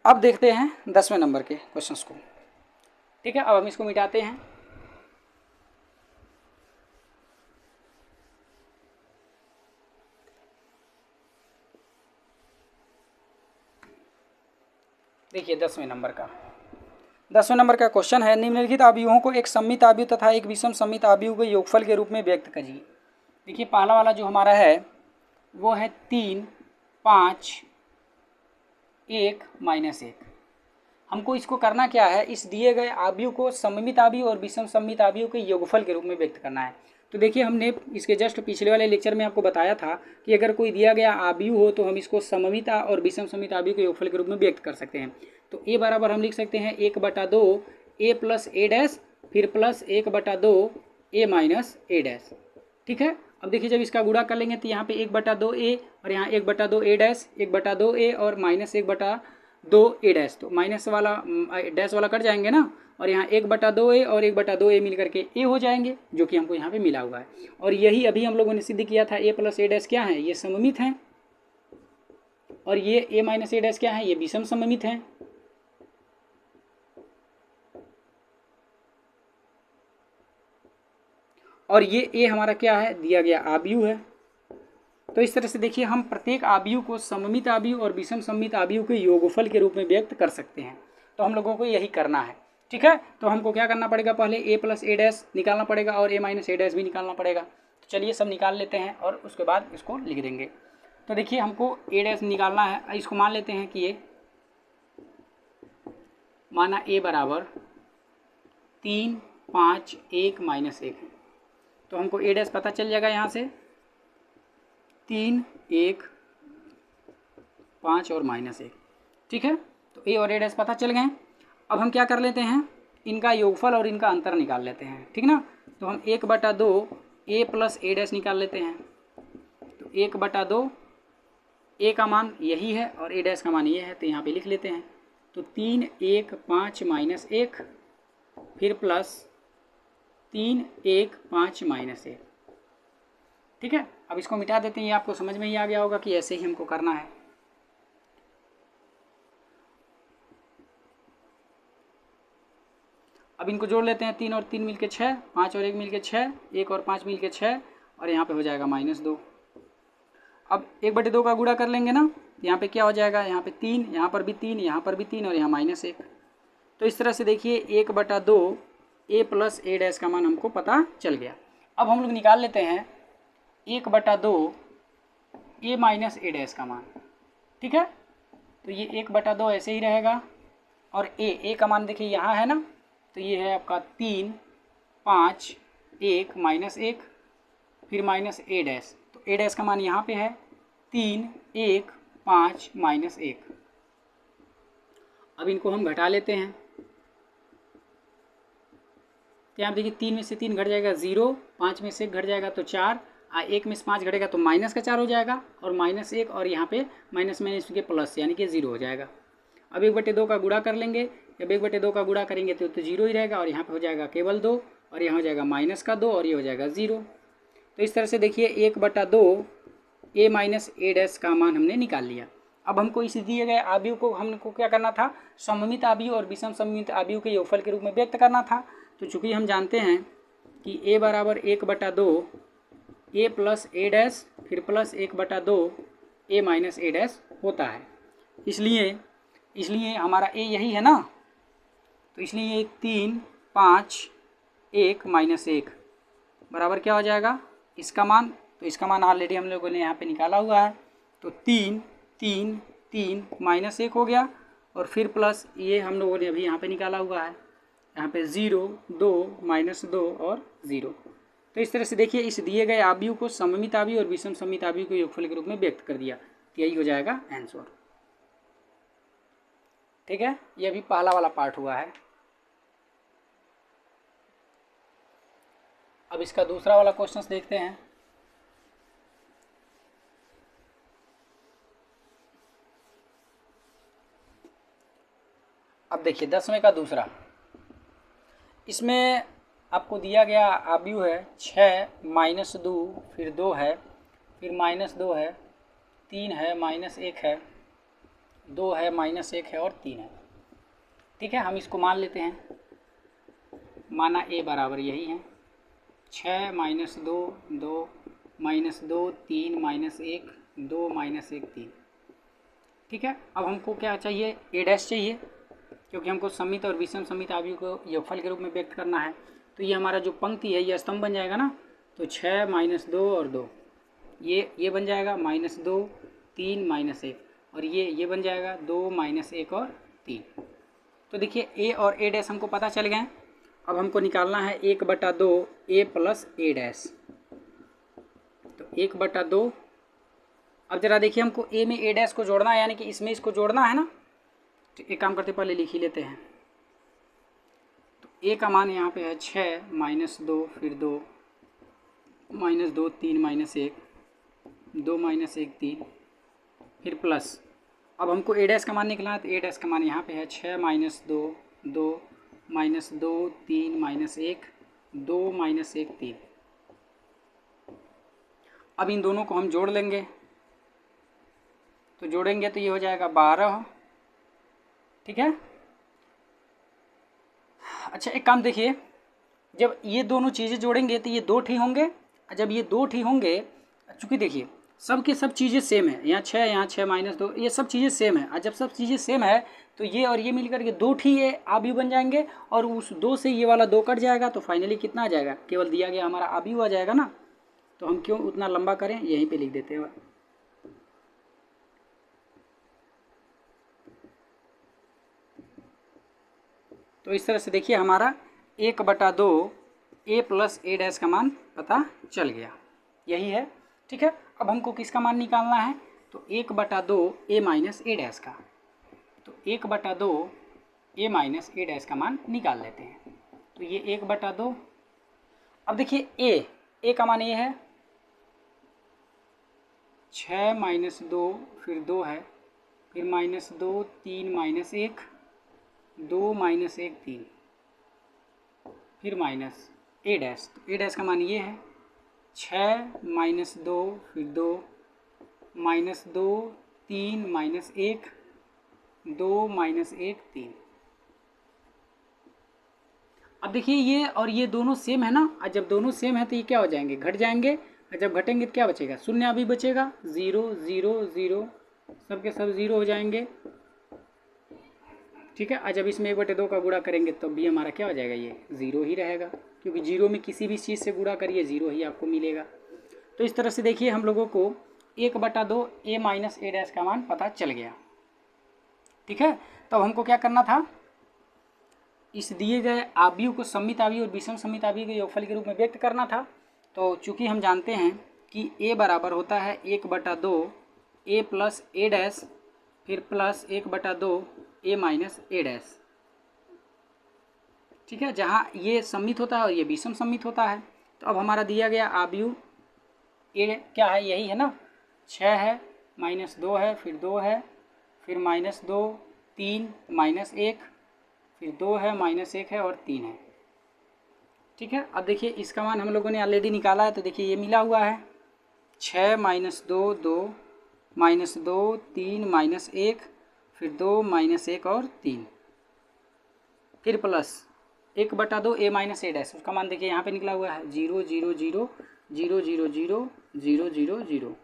अब देखते हैं 10वें नंबर के क्वेश्चंस को। ठीक है, अब हम इसको मिटाते हैं। देखिए 10वें नंबर का क्वेश्चन है, निम्नलिखित आव्यूहों को एक सममित आव्यूह तथा एक विषम सममित आव्यूह के योगफल के रूप में व्यक्त करिए। देखिए पहला वाला जो हमारा है वो है 3 5 1 माइनस 1। हमको इसको करना क्या है, इस दिए गए आव्यूह को सममित आव्यूह और विषम सममित आव्यूह के योगफल के रूप में व्यक्त करना है। तो देखिए हमने इसके जस्ट पिछले वाले लेक्चर में आपको बताया था कि अगर कोई दिया गया आव्यूह हो तो हम इसको सममित और विषम सममित आव्यूह के योगफल के रूप में व्यक्त कर सकते हैं। तो A बराबर हम लिख सकते हैं 1/2 A प्लस A डैश, फिर plus 1/2 A minus A dash. ठीक है। अब देखिए जब इसका गुणा कर लेंगे तो यहाँ पे 1/2a और यहाँ 1/2a डैश, 1/2a और -1/2a डैश, तो माइनस वाला डैश वाला कट जाएंगे ना, और यहाँ 1/2a और 1/2a मिल करके a हो जाएंगे, जो कि हमको यहाँ पे मिला हुआ है। और यही अभी हम लोगों ने सिद्ध किया था, a + a डैश क्या है, ये सममित हैं, और ये a - a डैश क्या है, ये विषम सममित हैं। और ये a हमारा क्या है, दिया गया आव्यूह है। तो इस तरह से देखिए हम प्रत्येक आव्यूह को सममित आव्यूह और विषम सममित आव्यूह के योगफल के रूप में व्यक्त कर सकते हैं। तो हम लोगों को यही करना है, ठीक है। तो हमको क्या करना पड़ेगा, पहले a + a डैश निकालना पड़ेगा और a - a डैश भी निकालना पड़ेगा। तो चलिए सब निकाल लेते हैं और उसके बाद इसको लिख देंगे। तो देखिए हमको a डैश निकालना है, इसको मान लेते हैं कि ये माना a बराबर 3, 5, 1 - 1 है। तो हमको a डैश पता चल जाएगा यहाँ से 3, 1, 5 और -1, ठीक है। तो a और a डैश पता चल गए। अब हम क्या कर लेते हैं, इनका योगफल और इनका अंतर निकाल लेते हैं, ठीक ना। तो हम 1/2 a + a डैश निकाल लेते हैं। तो 1/2 a का मान यही है और a डैश का मान ये है, तो यहाँ पे लिख लेते हैं। तो 3, 1, 5 - 1 फिर प्लस 3, 1, 5 - 1, ठीक है। अब इसको मिटा देते हैं, ये आपको समझ में ही आ गया होगा कि ऐसे ही हमको करना है। अब इनको जोड़ लेते हैं, 3 और 3 मिलके 6, 5 और 1 मिलके 6, 1 और 5 मिलके 6, और यहाँ पे हो जाएगा -2। अब 1/2 का गुणा कर लेंगे ना, यहाँ पे क्या हो जाएगा, यहाँ पे 3, यहाँ पर भी 3, यहाँ पर भी 3 और यहाँ -1। तो इस तरह से देखिए 1/2 a + a डैश का मान हमको पता चल गया। अब हम लोग निकाल लेते हैं 1/2 a - a डैश का मान, ठीक है। तो ये 1/2 ऐसे ही रहेगा, और a का मान देखिए यहाँ है ना, तो ये है आपका 3, 5, 1 - 1 फिर -a डैश। तो a डैश का मान यहाँ पे है 3, 1, 5 - 1। अब इनको हम घटा लेते हैं। तो यहाँ देखिए 3 में से 3 घट जाएगा 0, 5 में से 1 घट जाएगा तो 4, 1 में से 5 घटेगा तो -4 हो जाएगा, और -1 और यहाँ पे माइनस के प्लस यानी कि 0 हो जाएगा। अब 1/2 का गुणा कर लेंगे, जब 1/2 का गुणा करेंगे तो 0 ही रहेगा, और यहाँ पे हो जाएगा केवल 2, और यहाँ हो जाएगा -2 और ये हो जाएगा 0। तो इस तरह से देखिए 1/2 a - a डैश का मान हमने निकाल लिया। अब हमको इस दिए गए आव्यूह को हमको क्या करना था, सममित आव्यूह और विषम सममित आव्यूह के योगफल के रूप में व्यक्त करना था। तो चूंकि हम जानते हैं कि a बराबर 1/2 a + a डैश फिर प्लस 1/2 a - a डैश होता है, इसलिए हमारा a यही है ना, तो इसलिए 3, 5, 1 - 1 बराबर क्या हो जाएगा, इसका मान। तो इसका मान ऑलरेडी हम लोगों ने यहाँ पे निकाला हुआ है। तो 3, 3, 3 -1 हो गया, और फिर प्लस ये हम लोगों ने अभी यहाँ पे निकाला हुआ है, यहाँ पे 0, 2, -2 और 0। तो इस तरह से देखिए इस दिए गए आव्यूह को सममित आव्यूह और विषम सममित आव्यूह के योगफल के रूप में व्यक्त कर दिया। तो यही हो जाएगा आंसर, ठीक है। ये अभी पहला वाला पार्ट हुआ है। अब इसका दूसरा वाला क्वेश्चन देखते हैं। अब देखिए 10वें का दूसरा, इसमें आपको दिया गया आव्यूह है 6 - 2 फिर 2 है, फिर -2 है, 3 है, -1 है, 2 है, -1 है और 3 है, ठीक है। हम इसको मान लेते हैं, माना a बराबर यही है 6 - 2, 2 -2, 3 -1, 2 -1, 3, ठीक है। अब हमको क्या चाहिए, a डैश चाहिए, क्योंकि हमको सममित और विषम सममित आव्यूह को योगफल के रूप में व्यक्त करना है। तो ये हमारा जो पंक्ति है ये स्तंभ बन जाएगा ना, तो 6 - 2 और 2 ये बन जाएगा, -2, 3 -1, और ये बन जाएगा 2 -1 और 3। तो देखिए a और a डैश हमको पता चल गए। अब हमको निकालना है 1/2 a + a डैश। तो 1/2, अब जरा देखिए हमको a में a डैश को जोड़ना है, यानी कि इसमें इसको जोड़ना है ना। तो एक काम करते पहले लिख ही लेते हैं। तो a का मान यहाँ पे है 6 - 2 फिर 2 -2 3 -1 2 -1 3 फिर प्लस। अब हमको ए डैश का मान निकलना है तो ए डैश का मान यहाँ पे है 6 -2 2 -2 3 -1 2 -1 3। अब इन दोनों को हम जोड़ लेंगे, तो जोड़ेंगे तो ये हो जाएगा 12। ठीक है। अच्छा एक काम देखिए, जब ये दोनों चीज़ें जोड़ेंगे तो ये 2 ठी होंगे, जब ये 2 ठी होंगे, चूँकि देखिए सब के सब चीज़ें सेम है, यहाँ 6 -2 ये सब चीज़ें सेम है, और जब सब चीज़ें सेम है तो ये और ये मिलकर के 2 ठी ये आबियु बन जाएंगे, और उस 2 से ये वाला 2 कट जाएगा, तो फाइनली कितना आ जाएगा, केवल दिया गया हमारा आबियु आ जाएगा ना। तो हम क्यों उतना लंबा करें, यहीं पे लिख देते हैं। तो इस तरह से देखिए हमारा 1/2 a प्लस ए डैश का मान पता चल गया, यही है। ठीक है। अब हमको किसका मान निकालना है, तो 1/2 a माइनस ए डैश का, तो 1/2 a माइनस ए डैश का मान निकाल लेते हैं। तो ये 1/2, अब देखिए a का मान ये है 6 -2 फिर 2 है, फिर -2 3 -1 2 -1 3 फिर माइनस ए डैश, तो ए डैश का मान ये है 6 -2 फिर 2 -2 3 -1 2 -1 3। अब देखिए ये और ये दोनों सेम है ना, और जब दोनों सेम है तो ये क्या हो जाएंगे, घट जाएंगे, और जब घटेंगे तो क्या बचेगा, शून्य अभी बचेगा, 0 0 0 सब के सब 0 हो जाएंगे। ठीक है। और जब इसमें 1/2 का गुणा करेंगे तब भी हमारा क्या हो जाएगा, ये 0 ही रहेगा, क्योंकि 0 में किसी भी चीज़ से गुणा करिए 0 ही आपको मिलेगा। तो इस तरह से देखिए हम लोगों को 1/2 a माइनस ए डैश का मान पता चल गया। ठीक है। तब हमको क्या करना था, इस दिए गए आव्यूह को सममित आव्यूह और विषम सममित आव्यूह के योगफल के रूप में व्यक्त करना था। तो चूंकि हम जानते हैं कि a बराबर होता है 1/2 a प्लस ए डैश फिर plus 1/2 a minus A dash. ठीक है। जहाँ ये सममित होता है और ये विषम सममित होता है। तो अब हमारा दिया गया आव्यूह ए क्या है, यही है ना, 6 है -2 है फिर 2 है फिर -2 3 -1 फिर 2 है -1 है और 3 है। ठीक है। अब देखिए इसका मान हम लोगों ने ऑलरेडी निकाला है, तो देखिए ये मिला हुआ है 6 -2 2 -2 3 -1 फिर 2 -1 और 3 फिर plus 1/2 a minus A dash, उसका मान देखिए यहाँ पे निकला हुआ है 0 0 0 0 0 0 0 0 0।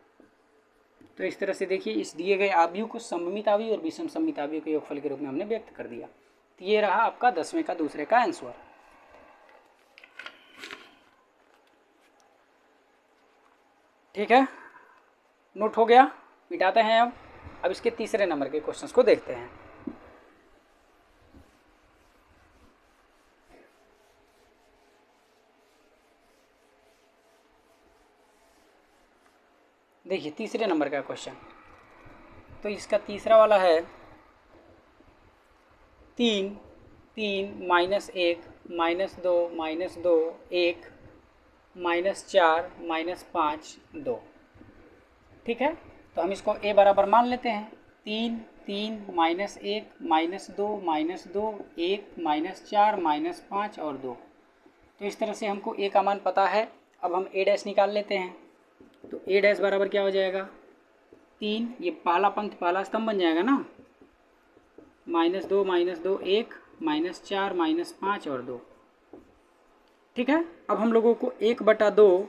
तो इस तरह से देखिए इस दिए गए आव्यूह को सममित आव्यूह और विषम सममित आव्यूह के योगफल के रूप में हमने व्यक्त कर दिया। तो ये रहा आपका 10वें का दूसरे का आंसर। ठीक है, नोट हो गया, मिटाते हैं। अब इसके तीसरे नंबर के क्वेश्चंस को देखते हैं। देखिए तीसरे नंबर का क्वेश्चन, तो इसका तीसरा वाला है 3 3 -1 -2 -2 1 -4 -5 2। ठीक है। तो हम इसको a बराबर मान लेते हैं, 3 3 -1 -2 -2 1 -4 -5 और 2। तो इस तरह से हमको a का मान पता है। अब हम a डैश निकाल लेते हैं, तो a डैश बराबर क्या हो जाएगा 3, ये पहला पंक्ति पहला स्तंभ बन जाएगा ना, -2 -2 1 -4 -5 और 2। ठीक है। अब हम लोगों को 1/2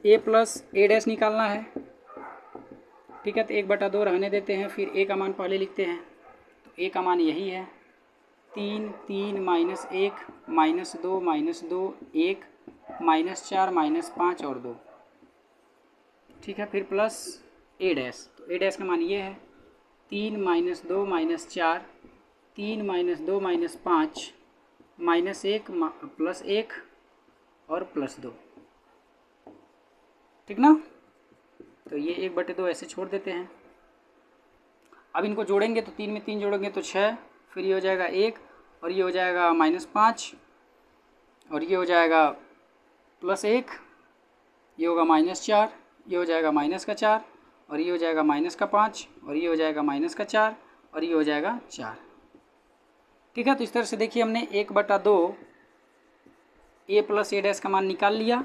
a प्लस ए डैश निकालना है। ठीक है। तो 1/2 रहने देते हैं, फिर a का मान पहले लिखते हैं। तो a का मान यही है 3 3 -1 -2 -2 1 -4 -5 और 2। ठीक है। फिर प्लस ए डैश, तो ए डैश का मान ये है 3 -2 -4 3 -2 -5 -1 प्लस 1 और प्लस 2। ठीक ना। तो ये 1/2 ऐसे छोड़ देते हैं। अब इनको जोड़ेंगे तो 3 में 3 जोड़ेंगे तो 6, फिर ये हो जाएगा 1 और ये हो जाएगा -5 और ये हो जाएगा +1 ये होगा -4, ये हो जाएगा -4, और ये हो जाएगा -5, और ये हो जाएगा -4, और ये हो जाएगा 4। ठीक है, तो इस तरह से देखिए हमने 1/2 a प्लस a डैश का मान निकाल लिया।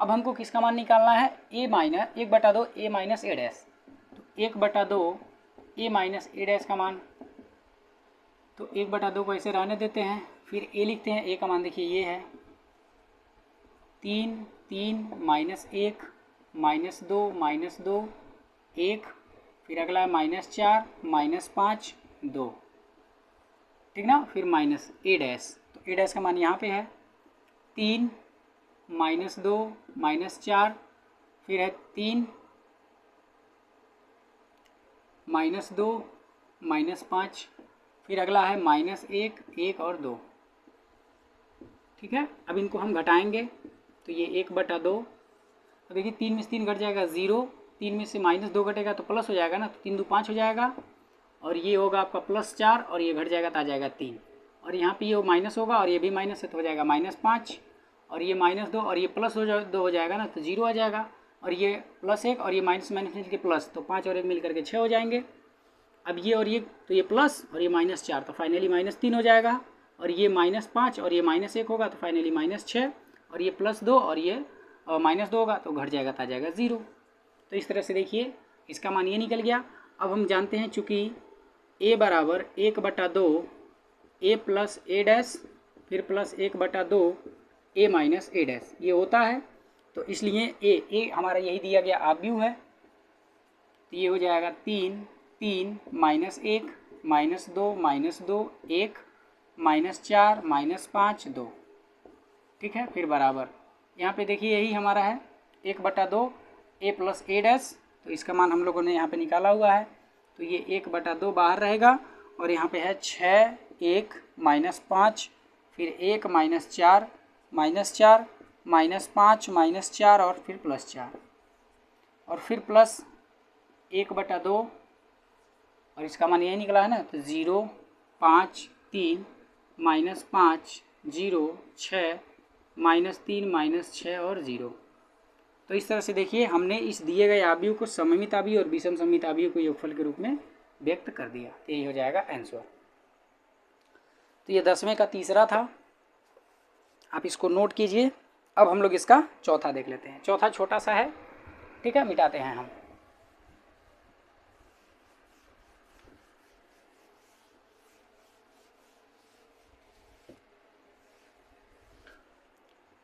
अब हमको किसका मान निकालना है? 1/2 a माइनस a डैश। तो 1/2 a माइनस a डैश का मान, तो 1/2 को ऐसे रहने देते हैं, फिर a लिखते हैं। a का मान देखिए ये है 3, 3 -1 -2 -2 1, फिर अगला है -4 -5 2, ठीक ना, फिर माइनस a डैश। तो a डैश का मान यहाँ पे है 3 -2 -4, फिर है 3 -2 -5, फिर अगला है -1 1 और 2। ठीक है, अब इनको हम घटाएंगे तो ये 1/2, तो देखिए 3 में से 3 घट जाएगा 0, 3 में से -2 घटेगा तो प्लस हो जाएगा ना, तो 3 2 5 हो जाएगा, और ये होगा आपका +4, और ये घट जाएगा तो आ जाएगा 3, और यहाँ पे ये माइनस होगा और ये भी माइनस है तो हो जाएगा -5, और ये -2 और ये +2 हो जाएगा ना, तो 0 आ जाएगा, और ये +1 और ये माइनस मिल के प्लस, तो 5 और 1 मिल करके 6 हो जाएंगे। अब ये और ये, तो ये प्लस और ये -4, तो फाइनली -3 हो जाएगा, और ये -5 और ये -1 होगा तो फाइनली -6, और ये +2 और ये -2 होगा तो घट जाएगा तो आ जाएगा 0। तो इस तरह से देखिए इसका मान ये निकल गया। अब हम जानते हैं चूँकि a बराबर 1/2 a प्लस a डैश, फिर plus 1/2 a minus a dash ये होता है, तो इसलिए a हमारा यही दिया गया आव्यूह है, तो ये हो जाएगा 3 3 -1 -2 -2 1 -4 -5 2। ठीक है, फिर बराबर यहाँ पे देखिए यही हमारा है 1/2 a प्लस a डैश, तो इसका मान हम लोगों ने यहाँ पे निकाला हुआ है, तो ये 1/2 बाहर रहेगा, और यहाँ पे है 6 1 -5, फिर 1 -4 -4 -5 -4 और फिर +4, और फिर प्लस 1/2, और इसका मान यही निकला है ना, तो 0 5 3 -5 0 6 -3 -6 और 0। तो इस तरह से देखिए हमने इस दिए गए आव्यूह को सममित आव्यूह और विषम सममित आव्यूह को योगफल के रूप में व्यक्त कर दिया, तो यही हो जाएगा आंसर। तो ये 10वें का तीसरा था, आप इसको नोट कीजिए। अब हम लोग इसका चौथा देख लेते हैं। चौथा छोटा सा है, ठीक है, मिटाते हैं हम।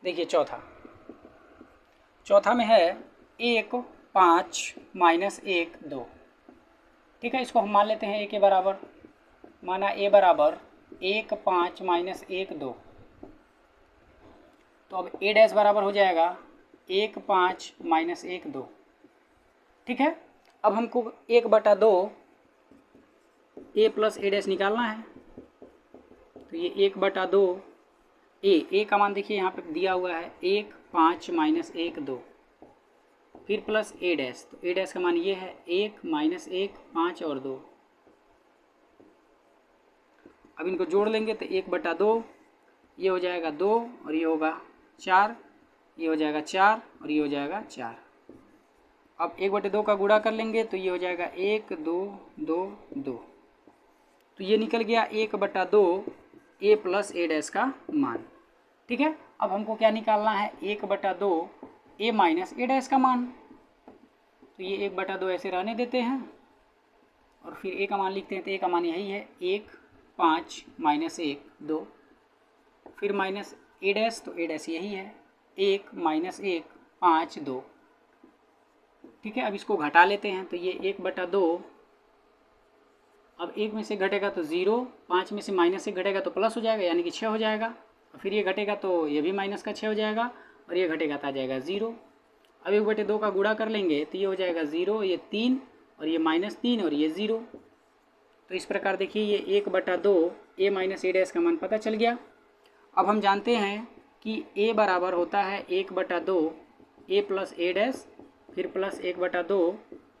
देखिए चौथा में है 1 5 -1 2। ठीक है, इसको हम मान लेते हैं a के बराबर, माना a बराबर 1 5 -1 2, तो अब a डैश बराबर हो जाएगा 1 5 -1 2। ठीक है, अब हमको 1/2 a प्लस a डैश निकालना है, तो ये 1/2 a का मान देखिए यहाँ पे दिया हुआ है 1 5 -1 2, फिर प्लस a डैश, तो a डैश का मान ये है 1 -1 5 और 2। अब इनको जोड़ लेंगे तो 1/2 ये हो जाएगा 2, और ये होगा 4, ये हो जाएगा 4, और ये हो जाएगा 4। अब 1/2 का गुणा कर लेंगे तो ये हो जाएगा 1 2 2 2, तो ये निकल गया 1/2 a प्लस a डैश का मान। ठीक है, अब हमको क्या निकालना है? 1/2 a माइनस a डैश का मान, तो ये 1/2 ऐसे रहने देते हैं, और फिर a का मान लिखते हैं, तो a का मान यही है 1 5 -1 2, फिर माइनस a डैश, तो a डैश यही है 1 -1 5 2। ठीक है, अब इसको घटा लेते हैं, तो ये 1/2, अब 1 में से घटेगा तो 0, 5 में से -1 घटेगा तो प्लस हो जाएगा, यानी कि 6 हो जाएगा, और फिर ये घटेगा तो ये भी माइनस का 6 हो जाएगा, और ये घटेगा तो आ जाएगा 0। अब 1/2 का गुणा कर लेंगे तो ये हो जाएगा 0, ये 3, और ये -3, और ये 0। तो इस प्रकार देखिए ये 1/2 a माइनस a डैश का मान पता चल गया। अब हम जानते हैं कि a बराबर होता है 1/2 a प्लस a डैश, फिर plus 1/2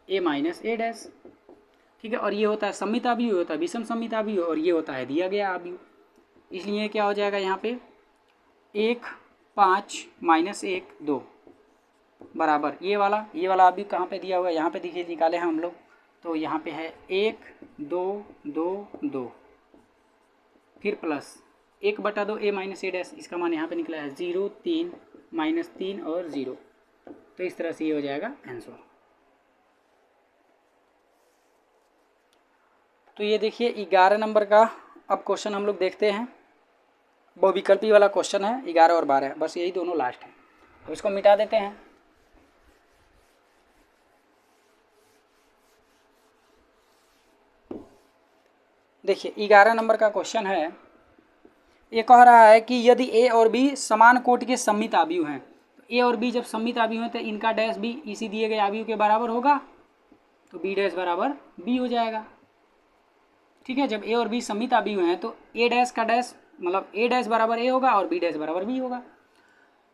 a minus a dash. ठीक है, और ये होता है सममित आव्यूह, होता है विषम सममित आव्यूह, और ये होता है दिया गया आव्यूह। इसलिए क्या हो जाएगा यहाँ पे 1 5 -1 2। बराबर ये वाला अभी कहाँ पे दिया हुआ है, यहाँ पे देखिए निकाले हैं हम लोग, तो यहाँ पे है 1 2 2 2, फिर plus 1/2 a minus a dash, इसका मान यहाँ पे निकला है 0 3 -3 और 0। तो इस तरह से ये हो जाएगा आंसर। तो ये देखिए 11 नंबर का अब क्वेश्चन हम लोग देखते हैं। बहुविकल्पी वाला क्वेश्चन है 11 और 12, बस यही दोनों लास्ट है। तो इसको मिटा देते हैं। देखिए 11 नंबर का क्वेश्चन है, ये कह रहा है कि यदि ए और बी समान कोटि के सममित आव्यूह हैं, तो ए और बी जब सममित आव्यूह हैं तो इनका डैश भी इसी दिए गए आव्यूह के बराबर होगा, तो बी डैश बराबर बी हो जाएगा। ठीक है, जब ए और बी सममित आव्यूह हैं तो ए डैश का डैश मतलब ए डैश बराबर ए होगा और बी डैश बराबर बी होगा,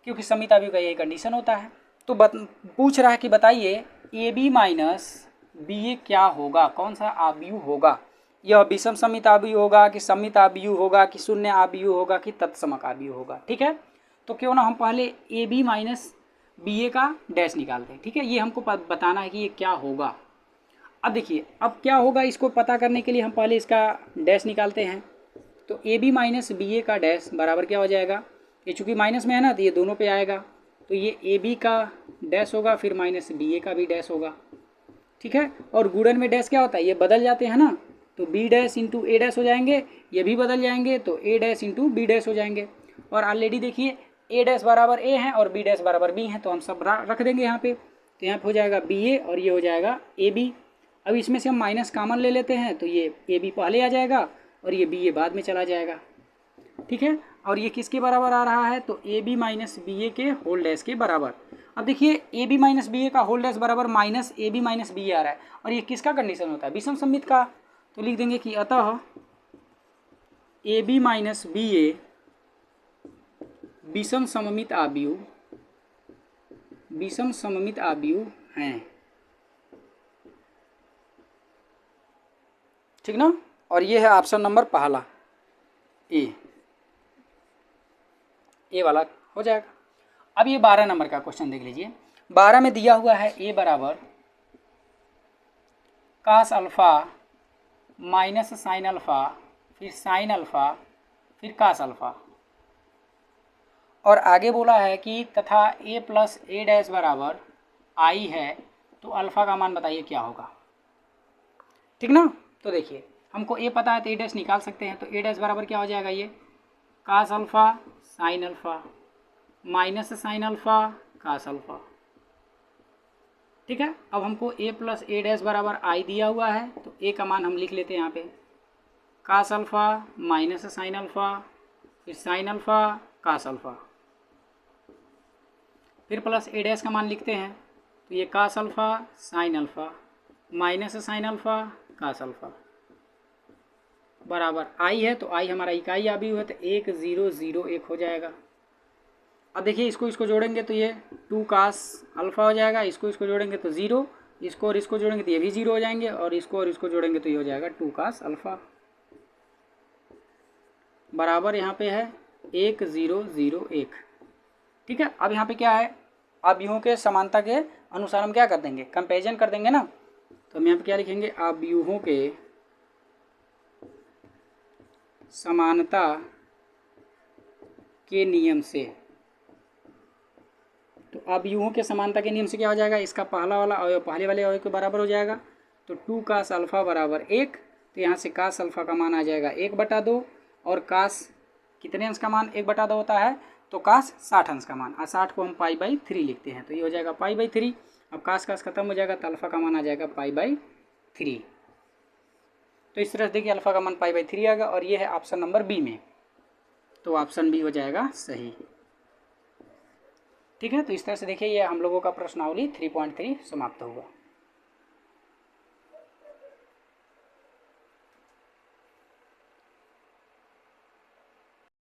क्योंकि सममित आव्यूह का यही कंडीशन होता है। तो पूछ रहा है कि बताइए ए बी माइनस बी ए क्या होगा, कौन सा आव्यूह होगा, यह विषम सममित आव्यूह होगा कि सममित आव्यूह होगा कि शून्य आव्यूह होगा कि तत्समक आव्यूह होगा। ठीक है, तो क्यों ना हम पहले ए बी माइनस बी ए का डैश निकालते हैं। ठीक है, ये हमको बताना है कि ये क्या होगा। अब देखिए अब क्या होगा, इसको पता करने के लिए हम पहले इसका डैश निकालते हैं। तो A B minus B A का डैश बराबर क्या हो जाएगा, ये चूँकि माइनस में है ना तो ये दोनों पे आएगा, तो ये ए बी का डैश होगा फिर माइनस बी ए का भी डैश होगा। ठीक है, और गुणन में डैश क्या होता है, ये बदल जाते हैं ना, तो बी डैश इंटू ए डैश हो जाएंगे, ये भी बदल जाएंगे तो ए डैश इंटू बी डैश हो जाएंगे। और ऑलरेडी देखिए ए डैश बराबर ए है और बी डैश बराबर बी है, तो हम सब रख देंगे यहाँ पे, तो यहाँ पे हो जाएगा बी ए और ये हो जाएगा ए बी। अब इसमें से हम माइनस कॉमन ले लेते हैं, तो ये ए बी पहले आ जाएगा और ये बी ए बाद में चला जाएगा। ठीक है, और ये किसके बराबर आ रहा है, तो A B minus B A के होल डैश के बराबर। अब देखिए A B minus B A का होल डैश बराबर minus A B minus B A आ रहा है, और ये किसका कंडीशन होता है, विषम सममित का। तो लिख देंगे कि अतः ए बी माइनस बी ए विषम सममित आव्यूह हैं। ठीक ना, और ये है ऑप्शन नंबर पहला ए वाला हो जाएगा। अब ये 12 नंबर का क्वेश्चन देख लीजिए। 12 में दिया हुआ है ए बराबर cos alpha minus sine alpha फिर साइन अल्फा फिर कास अल्फा, और आगे बोला है कि तथा ए प्लस ए डैश बराबर आई है, तो अल्फा का मान बताइए क्या होगा। ठीक ना, तो देखिए हमको ए पता है तो ए डैश निकाल सकते हैं, तो ए डैश बराबर क्या हो जाएगा, ये cos alpha sine alpha minus sine alpha cos alpha. ठीक है, अब हमको ए प्लस ए डैश बराबर आई दिया हुआ है, तो ए का मान हम लिख लेते हैं यहाँ पे cos alpha minus sine alpha फिर साइन अल्फा कास अल्फा, फिर प्लस ए डैश का मान लिखते हैं, तो ये cos alpha sine alpha minus sine alpha cos alpha बराबर आई है, तो आई हमारा इकाई आव्यूह है, तो 1 0 0 1 हो जाएगा। अब देखिए इसको जोड़ेंगे तो ये 2 कास अल्फा हो जाएगा, इसको जोड़ेंगे तो 0, इसको और इसको जोड़ेंगे तो ये भी 0 हो जाएंगे, और इसको जोड़ेंगे तो ये हो जाएगा 2 कास अल्फा बराबर यहाँ पे है 1 0 0 1। ठीक है, अब यहाँ पे क्या है, आव्यूहों के समानता के अनुसार हम क्या कर देंगे, कंपेरिजन कर देंगे ना, तो हम यहाँ पे क्या लिखेंगे, आव्यूहों के समानता के नियम से। तो आव्यूहों के समानता के नियम से क्या हो जाएगा, इसका पहला वाला अवयव पहले वाले अवयव के बराबर हो जाएगा, तो 2 कास अल्फा बराबर 1, तो यहाँ से कास अल्फा का मान आ जाएगा 1/2, और कास कितने अंश का मान 1/2 होता है, तो कास 60 अंश का मान, और 60 को हम π/3 लिखते हैं, तो ये हो जाएगा π/3। अब कास खत्म हो जाएगा तो अल्फा का मान आ जाएगा π/3। तो इस तरह से देखिए अल्फा का मान π/3 आएगा, और ये है ऑप्शन नंबर बी में, तो ऑप्शन बी हो जाएगा सही। ठीक है, तो इस तरह से देखिए ये हम लोगों का प्रश्नावली 3.3 समाप्त हुआ।